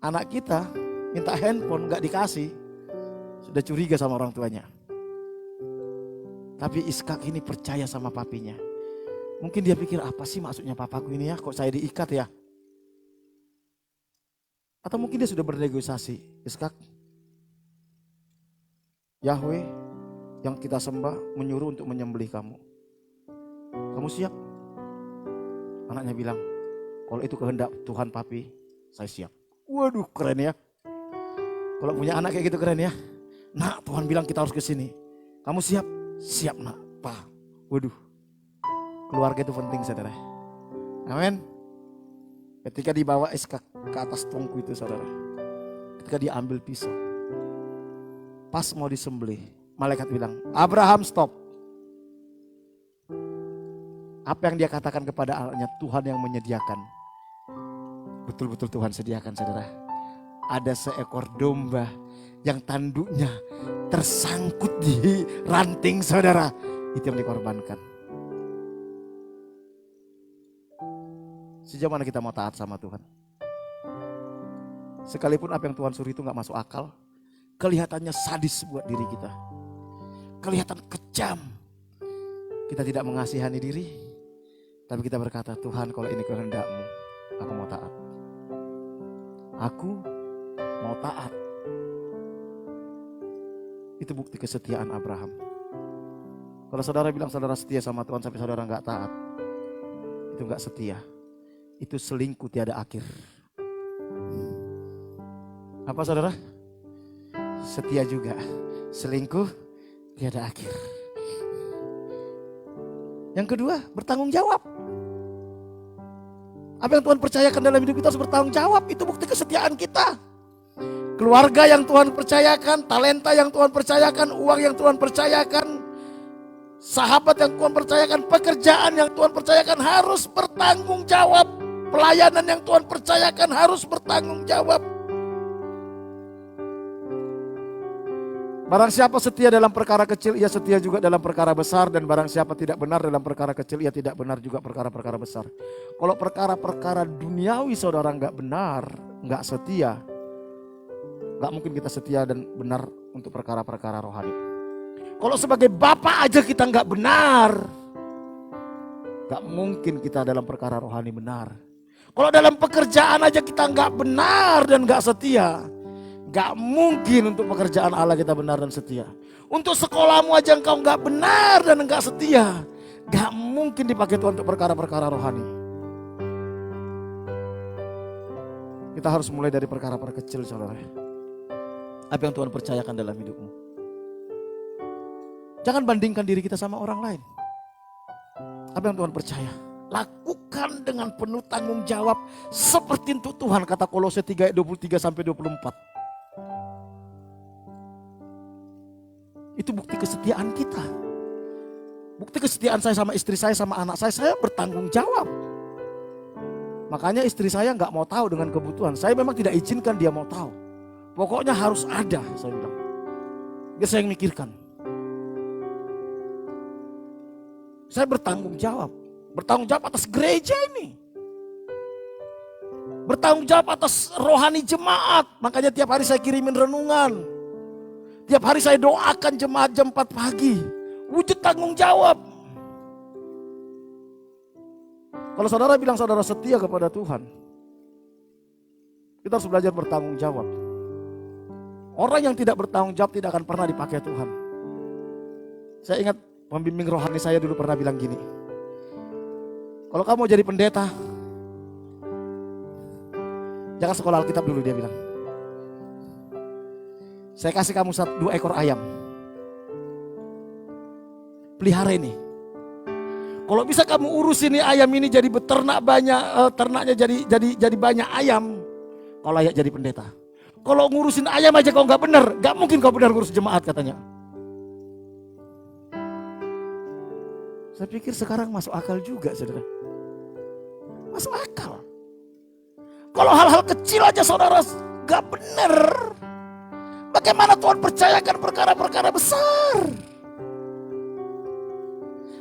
Anak kita minta handphone gak dikasih. Sudah curiga sama orang tuanya. Tapi Ishak ini percaya sama papinya. Mungkin dia pikir apa sih maksudnya papaku ini ya. Kok saya diikat ya. Atau mungkin dia sudah bernegosiasi, Iskak, Yahweh yang kita sembah menyuruh untuk menyembelih kamu. Kamu siap? Anaknya bilang, kalau itu kehendak Tuhan papi, saya siap. Waduh, keren ya. Kalau punya anak kayak gitu keren ya. Nak, Tuhan bilang kita harus ke sini. Kamu siap? Siap, Nak. Pa. Waduh. Keluarga itu penting, saudara. Amin. Ketika dibawa Iskak ke atas tungku itu, saudara. Ketika dia ambil pisau. Pas mau disembelih, malaikat bilang, Abraham stop. Apa yang dia katakan kepada anaknya, Tuhan yang menyediakan. Betul-betul Tuhan sediakan, saudara. Ada seekor domba yang tanduknya tersangkut di ranting, saudara. Itu yang dikorbankan. Sejauh mana kita mau taat sama Tuhan? Sekalipun apa yang Tuhan suruh itu gak masuk akal, kelihatannya sadis buat diri kita. Kelihatan kejam. Kita tidak mengasihani diri, tapi kita berkata, Tuhan kalau ini kehendak-Mu, aku mau taat. Aku mau taat. Itu bukti kesetiaan Abraham. Kalau saudara bilang saudara setia sama Tuhan sampai saudara gak taat, itu gak setia. Itu selingkuh tiada akhir. Apa saudara? Setia juga. Selingkuh tiada akhir. Yang kedua, bertanggung jawab. Apa yang Tuhan percayakan dalam hidup kita harus bertanggung jawab. Itu bukti kesetiaan kita. Keluarga yang Tuhan percayakan, talenta yang Tuhan percayakan, uang yang Tuhan percayakan, sahabat yang Tuhan percayakan, pekerjaan yang Tuhan percayakan harus bertanggung jawab. Pelayanan yang Tuhan percayakan harus bertanggung jawab. Barang siapa setia dalam perkara kecil, ia setia juga dalam perkara besar. Dan barang siapa tidak benar dalam perkara kecil, ia tidak benar juga perkara-perkara besar. Kalau perkara-perkara duniawi saudara nggak benar, nggak setia, nggak mungkin kita setia dan benar untuk perkara-perkara rohani. Kalau sebagai bapak aja kita nggak benar, nggak mungkin kita dalam perkara rohani benar. Kalau dalam pekerjaan aja kita nggak benar dan nggak setia, gak mungkin untuk pekerjaan Allah kita benar dan setia. Untuk sekolahmu aja engkau gak benar dan gak setia, gak mungkin dipakai Tuhan untuk perkara-perkara rohani. Kita harus mulai dari perkara-perkara kecil, saudara. Apa yang Tuhan percayakan dalam hidupmu. Jangan bandingkan diri kita sama orang lain. Apa yang Tuhan percaya, lakukan dengan penuh tanggung jawab seperti untuk Tuhan, kata Kolose 3 ayat 23-24. Itu bukti kesetiaan kita. Bukti kesetiaan saya sama istri saya, sama anak saya bertanggung jawab. Makanya istri saya gak mau tahu dengan kebutuhan. Saya memang tidak izinkan dia mau tahu. Pokoknya harus ada, saya bilang. Dia saya yang mikirkan. Saya bertanggung jawab. Bertanggung jawab atas gereja ini. Bertanggung jawab atas rohani jemaat. Makanya tiap hari saya kirimin renungan. Tiap hari saya doakan jemaat jam 4 pagi. Wujud tanggung jawab. Kalau saudara bilang saudara setia kepada Tuhan, kita harus belajar bertanggung jawab. Orang yang tidak bertanggung jawab tidak akan pernah dipakai Tuhan. Saya ingat pembimbing rohani saya dulu pernah bilang gini. Kalau kamu mau jadi pendeta, jangan sekolah Alkitab dulu, dia bilang. Saya kasih kamu 2 ekor ayam. Pelihara ini. Kalau bisa kamu urus ini ayam ini jadi beternak banyak, ternaknya jadi banyak ayam, kau layak jadi pendeta. Kalau ngurusin ayam aja kau nggak benar, nggak mungkin kau benar ngurus jemaat, katanya. Saya pikir sekarang masuk akal juga, saudara. Masuk akal. Kalau hal-hal kecil aja saudara nggak benar, bagaimana Tuhan percayakan perkara-perkara besar?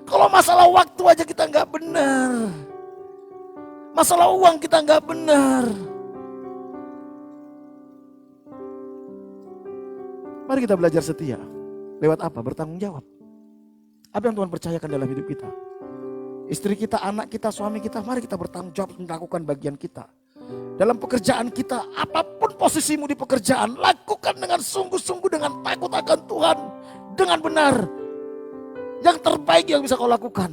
Kalau masalah waktu aja kita nggak benar, masalah uang kita nggak benar. Mari kita belajar setia. Lewat apa? Bertanggung jawab. Apa yang Tuhan percayakan dalam hidup kita? Istri kita, anak kita, suami kita, mari kita bertanggung jawab melakukan bagian kita. dalam pekerjaan kita, apapun posisimu di pekerjaan, lakukan dengan sungguh-sungguh, dengan takut akan Tuhan, dengan benar. Yang terbaik yang bisa kau lakukan.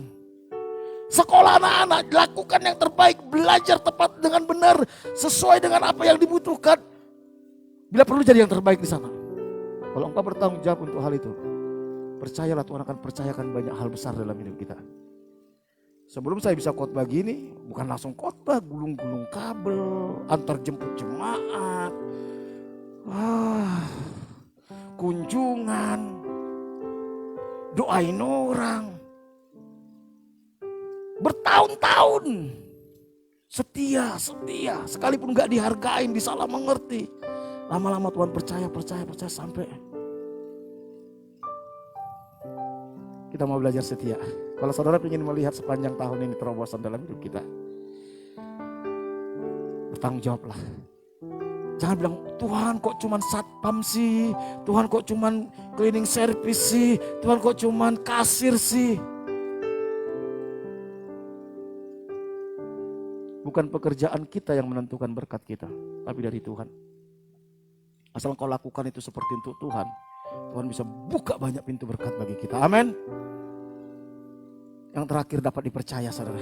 Sekolah anak-anak, lakukan yang terbaik, belajar tepat dengan benar, sesuai dengan apa yang dibutuhkan. Bila perlu jadi yang terbaik di sana. Kalau engkau bertanggung jawab untuk hal itu, percayalah Tuhan akan percayakan banyak hal besar dalam hidup kita. Sebelum saya bisa khotbah gini, bukan langsung khotbah, gulung-gulung kabel, antar jemput jemaat, kunjungan, doain orang. Bertahun-tahun, setia, sekalipun gak dihargain, disalah mengerti. Lama-lama Tuhan percaya sampai kita mau belajar setia. Kalau saudara ingin melihat sepanjang tahun ini terobosan dalam hidup kita, bertanggung jawablah. Jangan bilang, Tuhan kok cuman satpam sih, Tuhan kok cuman cleaning service sih, Tuhan kok cuman kasir sih. Bukan pekerjaan kita yang menentukan berkat kita, tapi dari Tuhan. Asal kau lakukan itu seperti untuk Tuhan, Tuhan bisa buka banyak pintu berkat bagi kita. Amin. Yang terakhir, dapat dipercaya, saudara.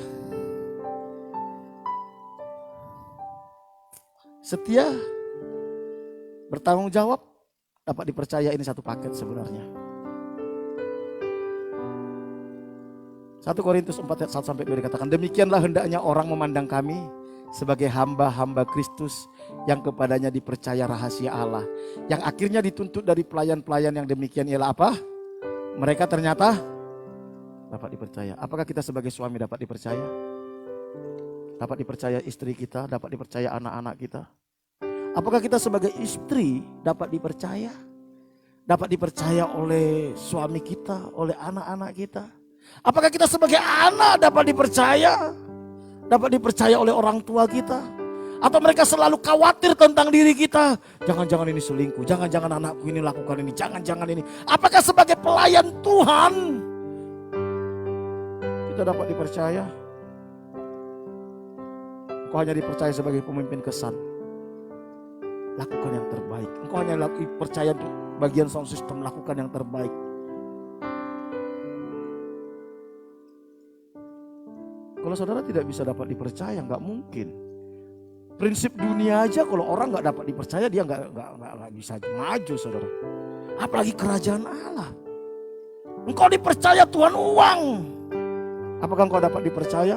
Setia, bertanggung jawab, dapat dipercaya, ini satu paket sebenarnya. 1 Korintus 4 ayat 1-2 dikatakan, demikianlah hendaknya orang memandang kami sebagai hamba-hamba Kristus yang kepadanya dipercaya rahasia Allah. Yang akhirnya dituntut dari pelayan-pelayan yang demikian ialah apa? Mereka ternyata dapat dipercaya. Apakah kita sebagai suami dapat dipercaya? Dapat dipercaya istri kita, dapat dipercaya anak-anak kita. Apakah kita sebagai istri dapat dipercaya? Dapat dipercaya oleh suami kita, oleh anak-anak kita. Apakah kita sebagai anak dapat dipercaya? Dapat dipercaya oleh orang tua kita? Atau mereka selalu khawatir tentang diri kita? Jangan-jangan ini selingkuh, jangan-jangan anakku ini lakukan ini, jangan-jangan ini. Apakah sebagai pelayan Tuhan kita dapat dipercaya? Engkau hanya dipercaya sebagai pemimpin kesan. Lakukan yang terbaik. Engkau hanya dipercaya untuk bagian sound system, lakukan yang terbaik. Kalau saudara tidak bisa dapat dipercaya, nggak mungkin. Prinsip dunia aja, kalau orang nggak dapat dipercaya, dia nggak bisa maju, saudara. Apalagi kerajaan Allah. Engkau dipercaya Tuhan uang. Apakah engkau dapat dipercaya?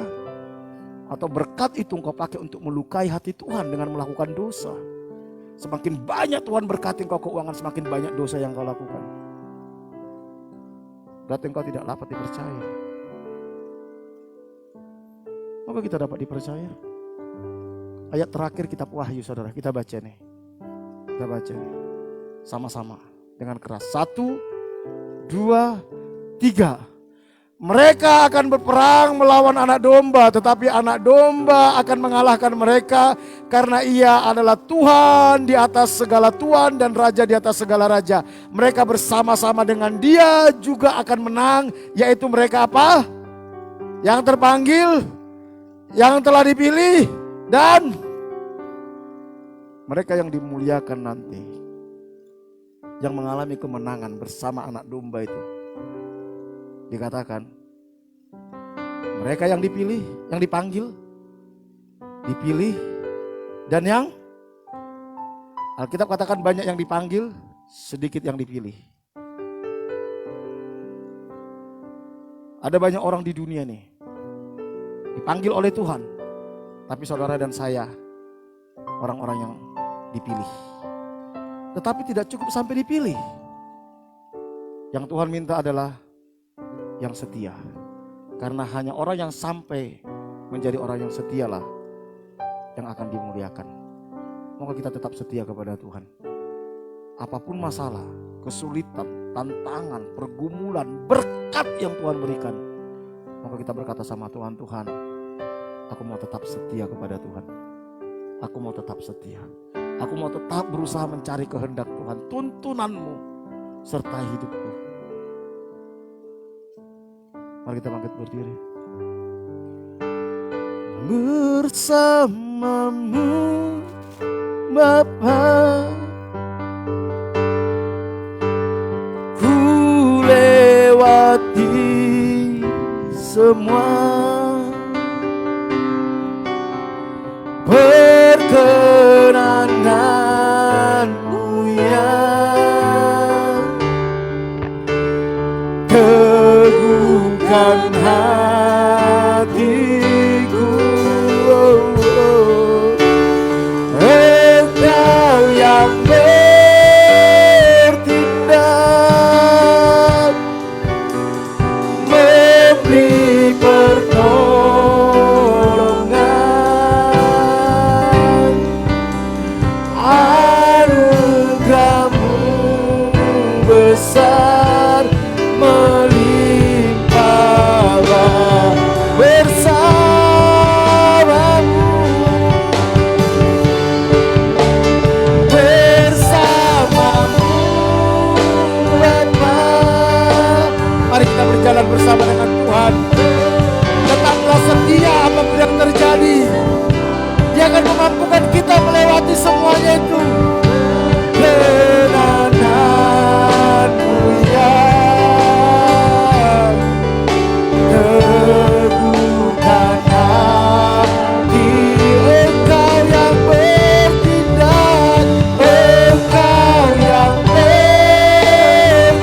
Atau berkat itu engkau pakai untuk melukai hati Tuhan dengan melakukan dosa? Semakin banyak Tuhan berkati engkau keuangan, semakin banyak dosa yang kau lakukan. Berarti engkau tidak dapat dipercaya. Maka kita dapat dipercaya. Ayat terakhir kitab Wahyu, saudara, kita baca nih. Kita baca nih. Sama-sama dengan keras. 1, 2, 3. Mereka akan berperang melawan anak domba, tetapi anak domba akan mengalahkan mereka karena ia adalah Tuhan di atas segala Tuhan dan Raja di atas segala Raja. Mereka bersama-sama dengan dia juga akan menang, yaitu mereka apa? Yang terpanggil, yang telah dipilih, dan mereka yang dimuliakan nanti. Yang mengalami kemenangan bersama anak domba itu. Dikatakan mereka yang dipilih, yang dipanggil, dipilih, dan yang Alkitab katakan banyak yang dipanggil, sedikit yang dipilih. Ada banyak orang di dunia nih dipanggil oleh Tuhan, tapi saudara dan saya orang-orang yang dipilih. Tetapi tidak cukup sampai dipilih. Yang Tuhan minta adalah yang setia. Karena hanya orang yang sampai menjadi orang yang setialah yang akan dimuliakan. Moga kita tetap setia kepada Tuhan. Apapun masalah, kesulitan, tantangan, pergumulan, berkat yang Tuhan berikan, moga kita berkata sama Tuhan, Tuhan, aku mau tetap setia kepada Tuhan. Aku mau tetap setia. Aku mau tetap berusaha mencari kehendak Tuhan, tuntunanmu serta hidupku. Mari kita bangkit berdiri. bersamamu Bapa. Ku lewati semua perkenananmu yang teguhkan hatiku. Engkau yang bertindak memberi pertolongan, anugerahmu besar melimpah bersamamu Bapa. Mari kita berjalan bersama dengan Tuhan. Tetaplah setia apapun yang terjadi. Dia akan memampukan kita melewati semuanya itu. Kenanganmu yang teguhkan hati. Engkau yang bertindak, Engkau yang bertindak,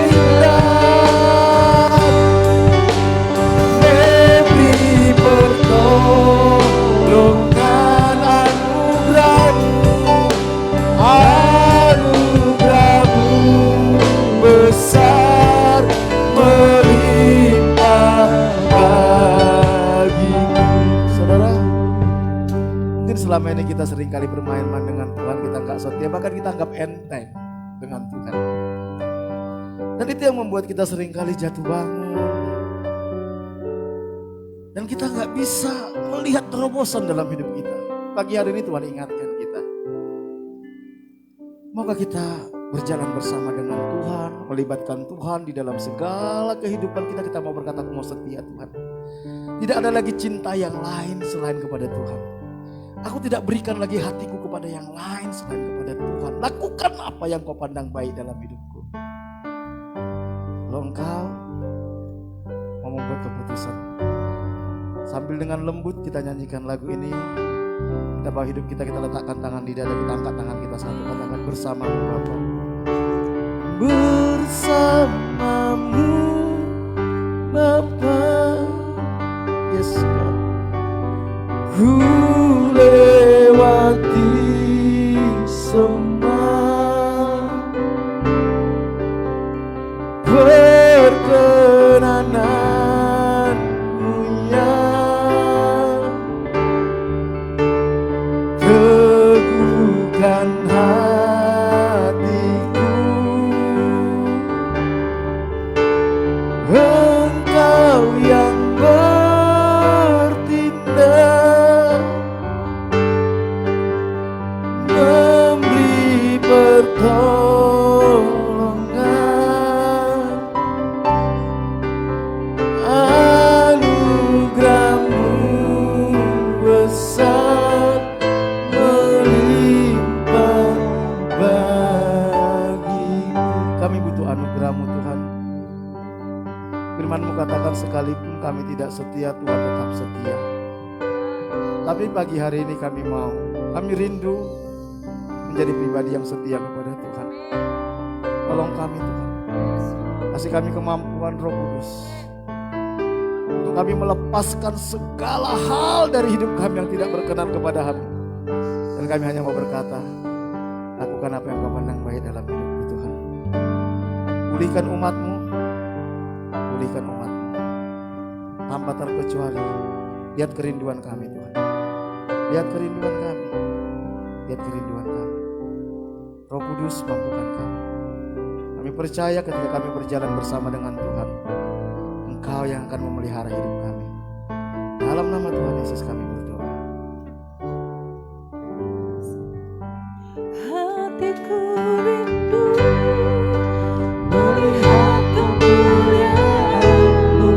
memberi pertolongan, anugerahmu besar melimpah bagiku. Saudara, mungkin selama ini kita seringkali bermain-main dengan Tuhan, kita nggak setia, bahkan kita anggap enteng dengan Tuhan. Dan itu yang membuat kita seringkali jatuh bangun. Dan kita nggak bisa melihat terobosan dalam hidup kita. Pagi hari ini Tuhan ingatkan kita. Moga kita berjalan bersama dengan Tuhan, melibatkan Tuhan di dalam segala kehidupan kita. Kita mau berkata, aku mau setia Tuhan. Tidak ada lagi cinta yang lain selain kepada Tuhan. Aku tidak berikan lagi hatiku kepada yang lain selain kepada Tuhan. Lakukan apa yang kau pandang baik dalam hidupku. Kalau engkau mau membuat keputusan, sambil dengan lembut kita nyanyikan lagu ini. Kita bawa hidup kita, kita letakkan tangan di dada, kita angkat tangan kita satu, katakan bersamamu Bapa. Bersamamu Bapa. Yes God. Ku lewati semua perkenananmu yang teguhkan hatiku. Engkau yang bertindak memberi pertolongan, anugerahmu besar melimpah bagi. Kami butuh anugerahmu Tuhan. Firman-Mu katakan sekalipun kami tidak setia, Tuhan tetap setia. Tapi pagi hari ini kami rindu menjadi pribadi yang setia kepada Tuhan. Tolong kami Tuhan, kasih kami kemampuan Roh Kudus untuk kami melepaskan segala hal dari hidup kami yang tidak berkenan kepada-Mu. Dan kami hanya mau berkata, lakukan apa yang Kau pandang baik dalam hidupku Tuhan. Pulihkan umat-Mu, pulihkan umat-Mu tanpa terkecuali. Lihat kerinduan kami Tuhan, lihat kerinduan kami, lihat kerinduan kami. Roh Kudus mampukan kami. Kami percaya ketika kami berjalan bersama dengan Tuhan, Engkau yang akan memelihara hidup kami. Dalam nama Tuhan Yesus kami berdoa. Hatiku rindu melihat kemuliaan-Mu.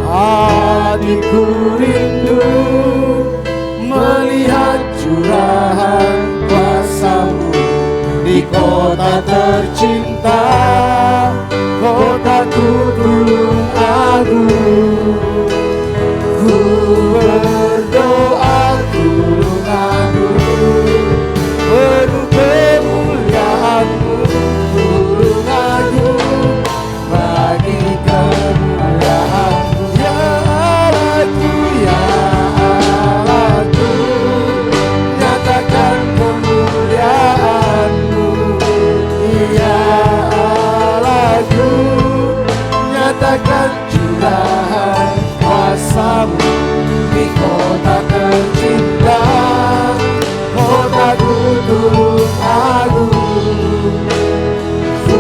Hatiku rindu di kota tercinta, kotaku Tulung Agung. Ku berdoa Tulung Agung, penuh kemuliaan-Mu Tulung Agung, bagi kemuliaan-Mu ya Allahku, ya Allahku, nyatakan kemuliaan-Mu ya Allahku, nyatakan curahan kuasa-Mu di kota tercinta, kotaku Tulung Agung. Ku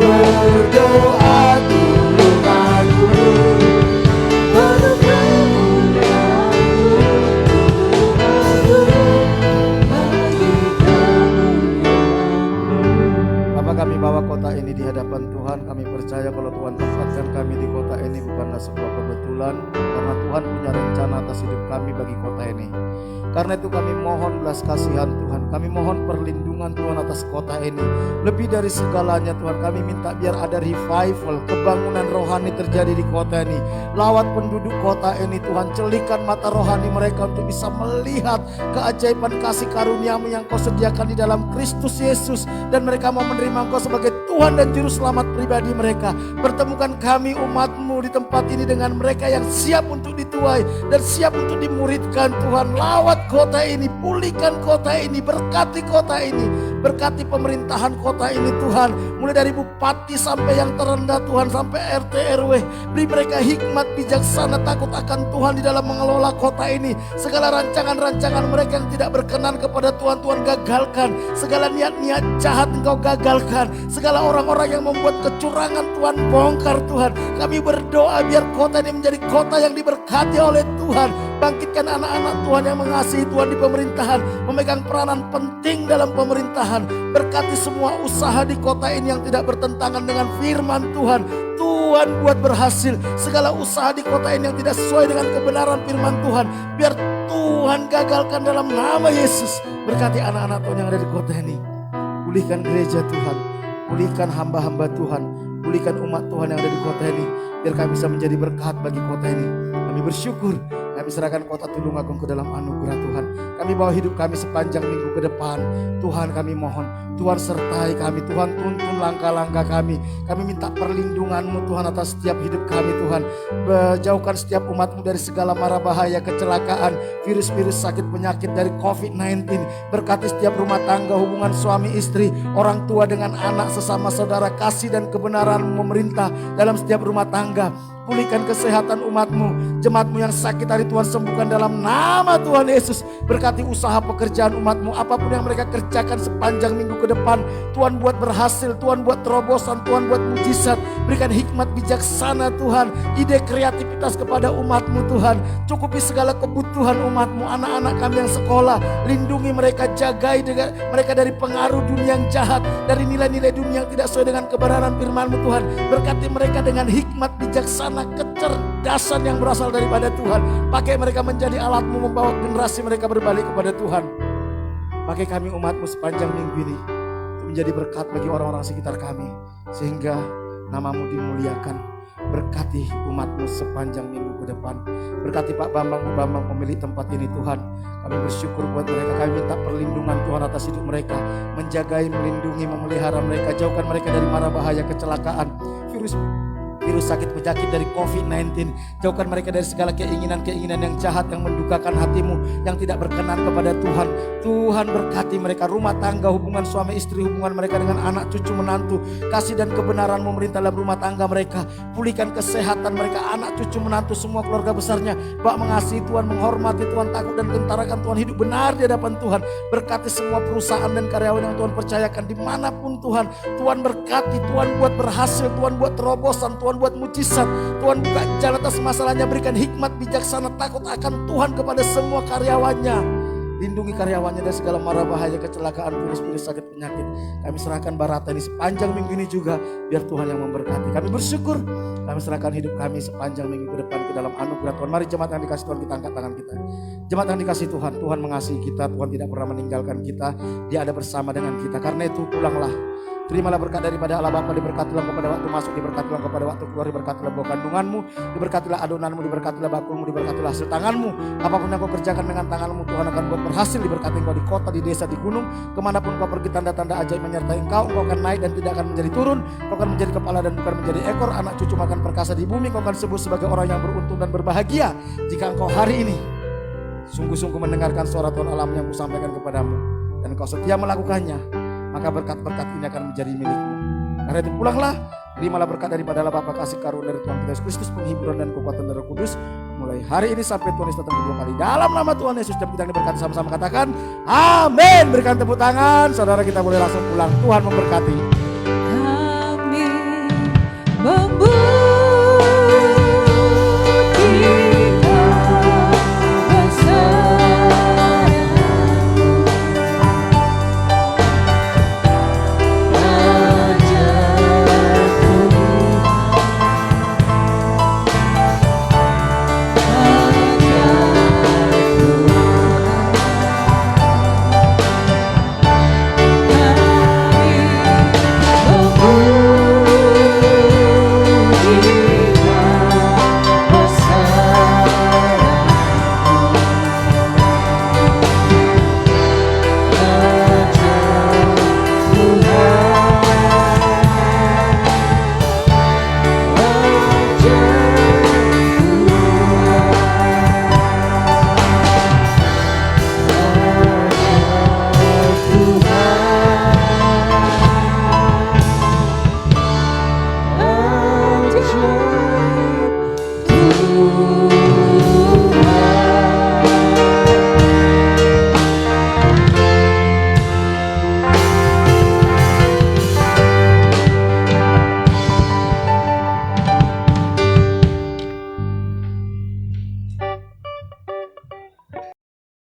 berdoa Tulung Agung, penuh kemuliaan-Mu bagi kemuliaan-Mu. Bapa, kami bawa kota ini di hadapan Tuhan. Kami percaya kalau Tuhan tempatkan kami di kota ini bukanlah sebuah kebetulan, karena Tuhan punya rencana atas hidup kami bagi kota ini. Karena itu kami mohon belas kasihan Tuhan, kami mohon perlindungan Tuhan atas kota ini. Lebih dari segalanya Tuhan, kami minta biar ada revival, kebangunan rohani terjadi di kota ini. Lawat penduduk kota ini Tuhan, celikan mata rohani mereka untuk bisa melihat keajaiban kasih karunia-Mu yang Kau sediakan di dalam Kristus Yesus. Dan mereka mau menerima Engkau sebagai Tuhan dan Juru Selamat pribadi mereka. Pertemukan kami umat-Mu di tempat ini dengan mereka yang siap untuk dituai dan siap untuk dimuridkan Tuhan. Lawat kota ini, pulihkan kota ini, berkati kota ini, berkati pemerintahan kota ini Tuhan. Mulai dari bupati sampai yang terendah Tuhan, sampai RT RW. Beri mereka hikmat bijaksana takut akan Tuhan di dalam mengelola kota ini. Segala rancangan-rancangan mereka yang tidak berkenan kepada Tuhan, Tuhan gagalkan. Segala niat-niat jahat Engkau gagalkan. Segala orang-orang yang membuat kecurangan Tuhan bongkar Tuhan. Kami berdoa biar kota ini menjadi kota yang diberkati oleh Tuhan. Bangkitkan anak-anak Tuhan yang mengasihi Tuhan di pemerintahan, memegang peranan penting dalam pemerintahan. Berkati semua usaha di kota ini yang tidak bertentangan dengan firman Tuhan. Tuhan buat berhasil segala usaha di kota ini yang tidak sesuai dengan kebenaran firman Tuhan. Biar Tuhan gagalkan dalam nama Yesus. Berkati anak-anak Tuhan yang ada di kota ini. Pulihkan gereja Tuhan, pulihkan hamba-hamba Tuhan, pulihkan umat Tuhan yang ada di kota ini. Biar kami bisa menjadi berkat bagi kota ini. Kami bersyukur. Kami serahkan kota Tulung Agung ke dalam anugerah Tuhan. Kami bawa hidup kami sepanjang minggu ke depan. Tuhan, kami mohon, Tuhan sertai kami. Tuhan, tuntun langkah-langkah kami. Kami minta perlindungan-Mu Tuhan atas setiap hidup kami Tuhan. Jauhkan setiap umat-Mu dari segala mara bahaya, kecelakaan, virus-virus sakit penyakit dari COVID-19. Berkati setiap rumah tangga, hubungan suami istri, orang tua dengan anak, sesama saudara, kasih dan kebenaran memerintah dalam setiap rumah tangga. Pulihkan kesehatan umat-Mu, jemaat-Mu yang sakit hari Tuhan sembuhkan dalam nama Tuhan Yesus. Berkati usaha pekerjaan umat-Mu, apapun yang mereka kerjakan sepanjang minggu ke depan, Tuhan buat berhasil, Tuhan buat terobosan, Tuhan buat mujizat. Berikan hikmat bijaksana Tuhan, ide kreativitas kepada umat-Mu Tuhan. Cukupi segala kebutuhan umat-Mu, anak-anak kami yang sekolah, lindungi mereka, jagai mereka dari pengaruh dunia yang jahat, dari nilai-nilai dunia yang tidak sesuai dengan kebenaran firman-Mu Tuhan. Berkati mereka dengan hikmat bijaksana, kecerdasan yang berasal daripada Tuhan. Pakai mereka menjadi alat-Mu membawa generasi mereka berbalik kepada Tuhan. Pakai kami umat-Mu sepanjang minggu ini untuk menjadi berkat bagi orang-orang sekitar kami, sehingga nama-Mu dimuliakan. Berkati umat-Mu sepanjang minggu ke depan. Berkati Pak Bambang pemilik tempat ini Tuhan. Kami bersyukur buat mereka. Kami minta perlindungan Tuhan atas hidup mereka. Menjagai, melindungi, memelihara mereka. Jauhkan mereka dari mara bahaya, kecelakaan, virus sakit penyakit dari COVID-19. Jauhkan mereka dari segala keinginan-keinginan yang jahat yang mendukakan hati-Mu, yang tidak berkenan kepada Tuhan. Tuhan berkati mereka, rumah tangga, hubungan suami istri, hubungan mereka dengan anak cucu menantu. Kasih dan kebenaran memerintah dalam rumah tangga mereka. Pulihkan kesehatan mereka, anak cucu menantu, semua keluarga besarnya. Bak mengasihi Tuhan, menghormati Tuhan, takut dan gentarakan Tuhan, hidup benar di hadapan Tuhan. Berkati semua perusahaan dan karyawan yang Tuhan percayakan dimanapun Tuhan. Tuhan berkati, Tuhan buat berhasil, Tuhan buat terobosan, Tuhan buat mujizat. Tuhan buka jalan atas masalahnya. Berikan hikmat bijaksana takut akan Tuhan kepada semua karyawannya. Lindungi karyawannya dari segala mara bahaya, kecelakaan, virus-virus, sakit, penyakit. Kami serahkan Barata ini sepanjang minggu ini juga, biar Tuhan yang memberkati. Kami bersyukur, kami serahkan hidup kami sepanjang minggu ke depan ke dalam anugerah Tuhan. Mari jemaat yang dikasih Tuhan, kita angkat tangan kita. Jemaat yang dikasih Tuhan, Tuhan mengasihi kita, Tuhan tidak pernah meninggalkan kita. Dia ada bersama dengan kita. Karena itu pulanglah. Terimalah berkat daripada Allah Bapa, diberkatilah kepada waktu masuk, diberkatilah kepada waktu keluar, diberkatilah buah kandunganmu, diberkatilah adonanmu, diberkatilah bakulmu, diberkatilah hasil tanganmu. Apapun yang kau kerjakan dengan tanganmu, Tuhan akan buat berhasil. Diberkati engkau di kota, di desa, di gunung, kemanapun kau pergi, tanda-tanda ajaib menyertai engkau. Engkau akan naik dan tidak akan menjadi turun. Engkau akan menjadi kepala dan bukan menjadi ekor. Anak cucu makan perkasa di bumi. Engkau akan disebut sebagai orang yang beruntung dan berbahagia jika engkau hari ini sungguh-sungguh mendengarkan suara Tuhan Allah yang kusampaikan kepadamu, dan engkau setia melakukannya, maka berkat-berkat ini akan menjadi milikmu. Karena itu pulanglah, terimalah berkat daripada Allah Bapa, kasih karunia dari Tuhan kita Yesus Kristus, penghiburan dan kekuatan dari Roh Kudus, mulai hari ini sampai Tuhan Yesus datang kedua kali. Dalam nama Tuhan Yesus, dan kita diberkati sama-sama, katakan amin. Berikan tepuk tangan, saudara, kita boleh langsung pulang. Tuhan memberkati. Kami